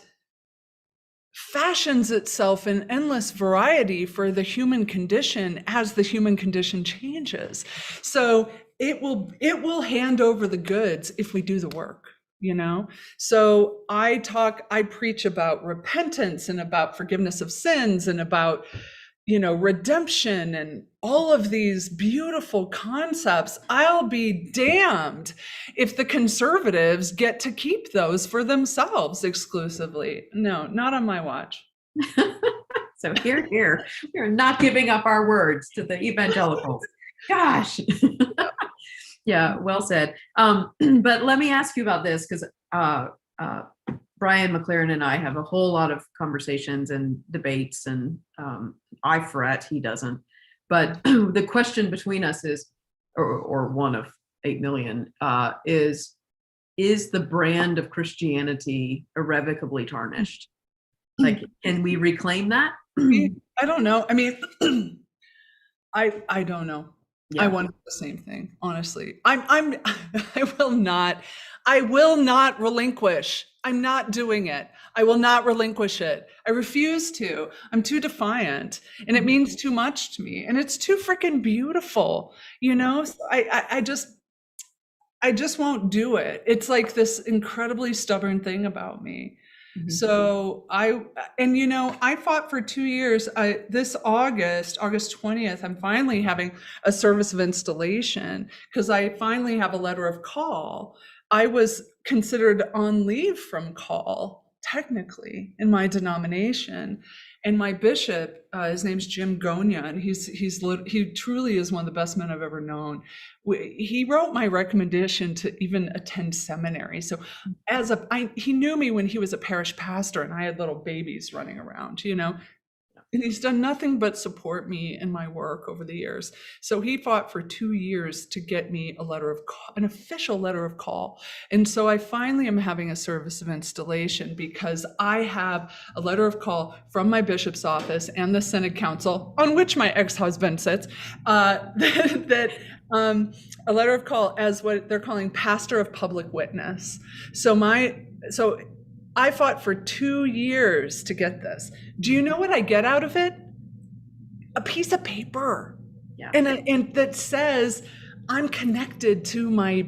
fashions itself in endless variety for the human condition as the human condition changes. So it will hand over the goods if we do the work. So I preach about repentance and about forgiveness of sins and about redemption and all of these beautiful concepts. I'll be damned if the conservatives get to keep those for themselves exclusively. No, not on my watch. So here, we're not giving up our words to the evangelicals. Gosh. Yeah, well said. But let me ask you about this, because Brian McLaren and I have a whole lot of conversations and debates, and I fret, he doesn't. But the question between us is, or one of 8 million, is the brand of Christianity irrevocably tarnished? Like, can we reclaim that? I don't know. I mean, I don't know. Yeah. I wonder the same thing, honestly. I will not relinquish. I'm not doing it. I will not relinquish it. I refuse to. I'm too defiant, and it means too much to me, and it's too freaking beautiful. I just won't do it. It's like this incredibly stubborn thing about me. Mm-hmm. So I fought for 2 years. This August 20th, I'm finally having a service of installation because I finally have a letter of call. I was considered on leave from call, technically, in my denomination. And my bishop, his name's Jim Gonya, and he truly is one of the best men I've ever known. He wrote my recommendation to even attend seminary. So he knew me when he was a parish pastor and I had little babies running around, and he's done nothing but support me in my work over the years. So he fought for 2 years to get me an official letter of call. And so I finally am having a service of installation because I have a letter of call from my bishop's office and the Synod Council, on which my ex-husband sits, that a letter of call as what they're calling pastor of public witness. So I fought for 2 years to get this. Do you know what I get out of it? A piece of paper. Yeah. And that says I'm connected to my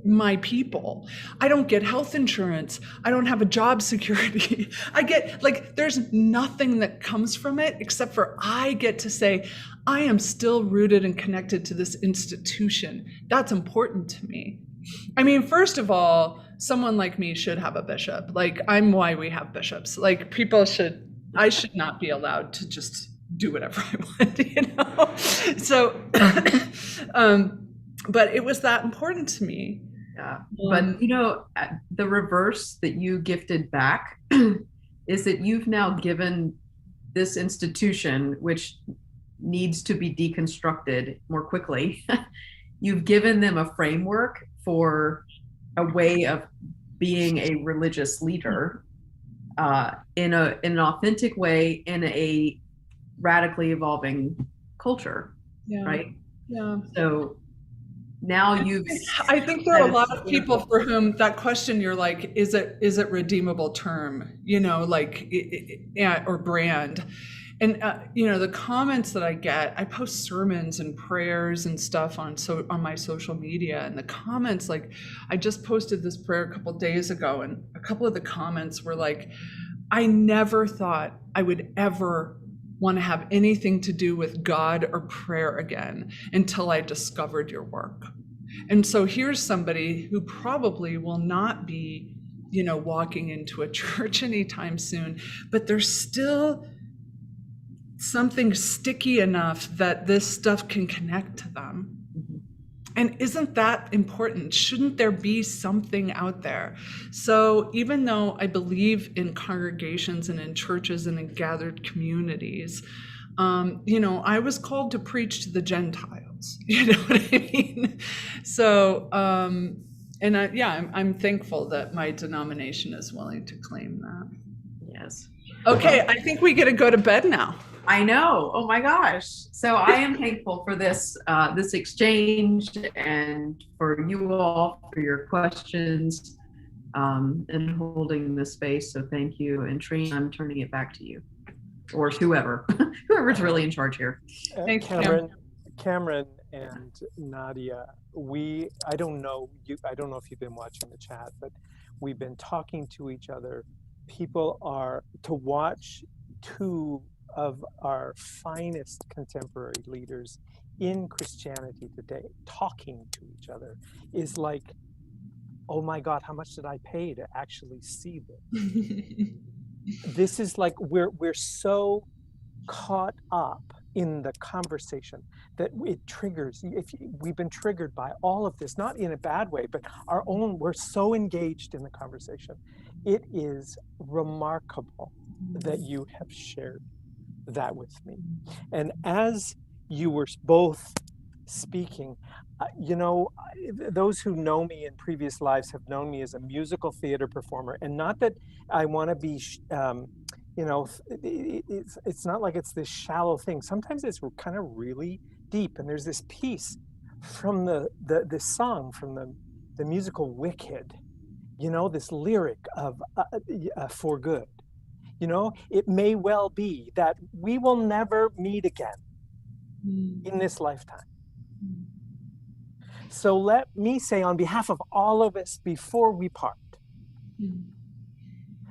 my people. I don't get health insurance. I don't have a job security. I get, like, there's nothing that comes from it except for I get to say, I am still rooted and connected to this institution. That's important to me. I mean, first of all, someone like me should have a bishop. Like, I'm why we have bishops. Like, I should not be allowed to just do whatever I want, you know? So, but it was that important to me. Yeah. But you know, the reverse that you gifted back is that you've now given this institution, which needs to be deconstructed more quickly, you've given them a framework for a way of being a religious leader in an authentic way in a radically evolving culture, Yeah. right? Yeah. So now I think there are a lot of people for whom that question, you're like, is it redeemable term, you know, like, or brand? And, you know, the comments that I get, I post sermons and prayers and stuff on my social media, and the comments, like, I just posted this prayer a couple of days ago, and a couple of the comments were like, I never thought I would ever want to have anything to do with God or prayer again until I discovered your work. And so here's somebody who probably will not be, you know, walking into a church anytime soon, but there's still something sticky enough that this stuff can connect to them. And isn't that important? Shouldn't there be something out there? So even though I believe in congregations and in churches and in gathered communities, you know, I was called to preach to the Gentiles. You know what I mean? So, and I'm thankful that my denomination is willing to claim that. Yes. Okay, I think we get to go to bed now. I know. Oh my gosh. So I am thankful for this this exchange and for you all for your questions and holding this space. So thank you. And Trina, I'm turning it back to you, or whoever's really in charge here. Thanks, Cameron and Nadia. I don't know if you've been watching the chat, but we've been talking to each other. People are to watch two of our finest contemporary leaders in Christianity today talking to each other is like, oh my God, how much did I pay to actually see this? This is like, we're so caught up in the conversation that it triggers, we've been triggered by all of this, not in a bad way, but we're so engaged in the conversation. It is remarkable that you have shared that with me. And as you were both speaking, you know, those who know me in previous lives have known me as a musical theater performer, and not that I want to be, you know, it's not like it's this shallow thing. Sometimes it's kind of really deep, and there's this piece from the song from the musical Wicked, you know, this lyric of for good. You know, it may well be that we will never meet again in this lifetime. So let me say on behalf of all of us before we part,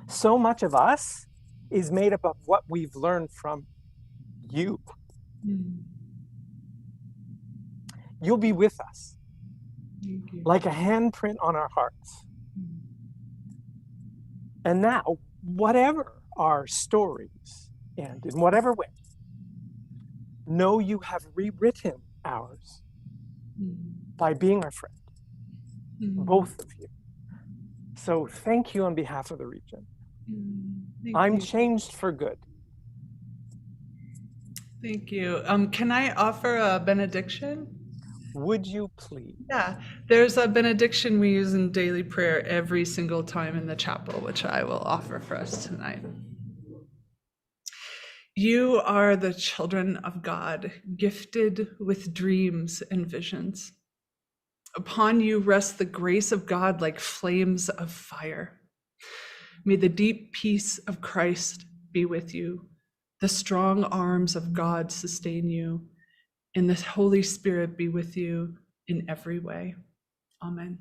so much of us is made up of what we've learned from you. You'll be with us like a handprint on our hearts. And now, whatever our stories and in whatever way, know you have rewritten ours by being our friend, both of you. So thank you on behalf of the region. I'm changed for good. Thank you. Can I offer a benediction? Would you please? Yeah, there's a benediction we use in daily prayer every single time in the chapel, which I will offer for us tonight. You are the children of God, gifted with dreams and visions. Upon you rests the grace of God like flames of fire. May the deep peace of Christ be with you. The strong arms of God sustain you, and the Holy Spirit be with you in every way. Amen.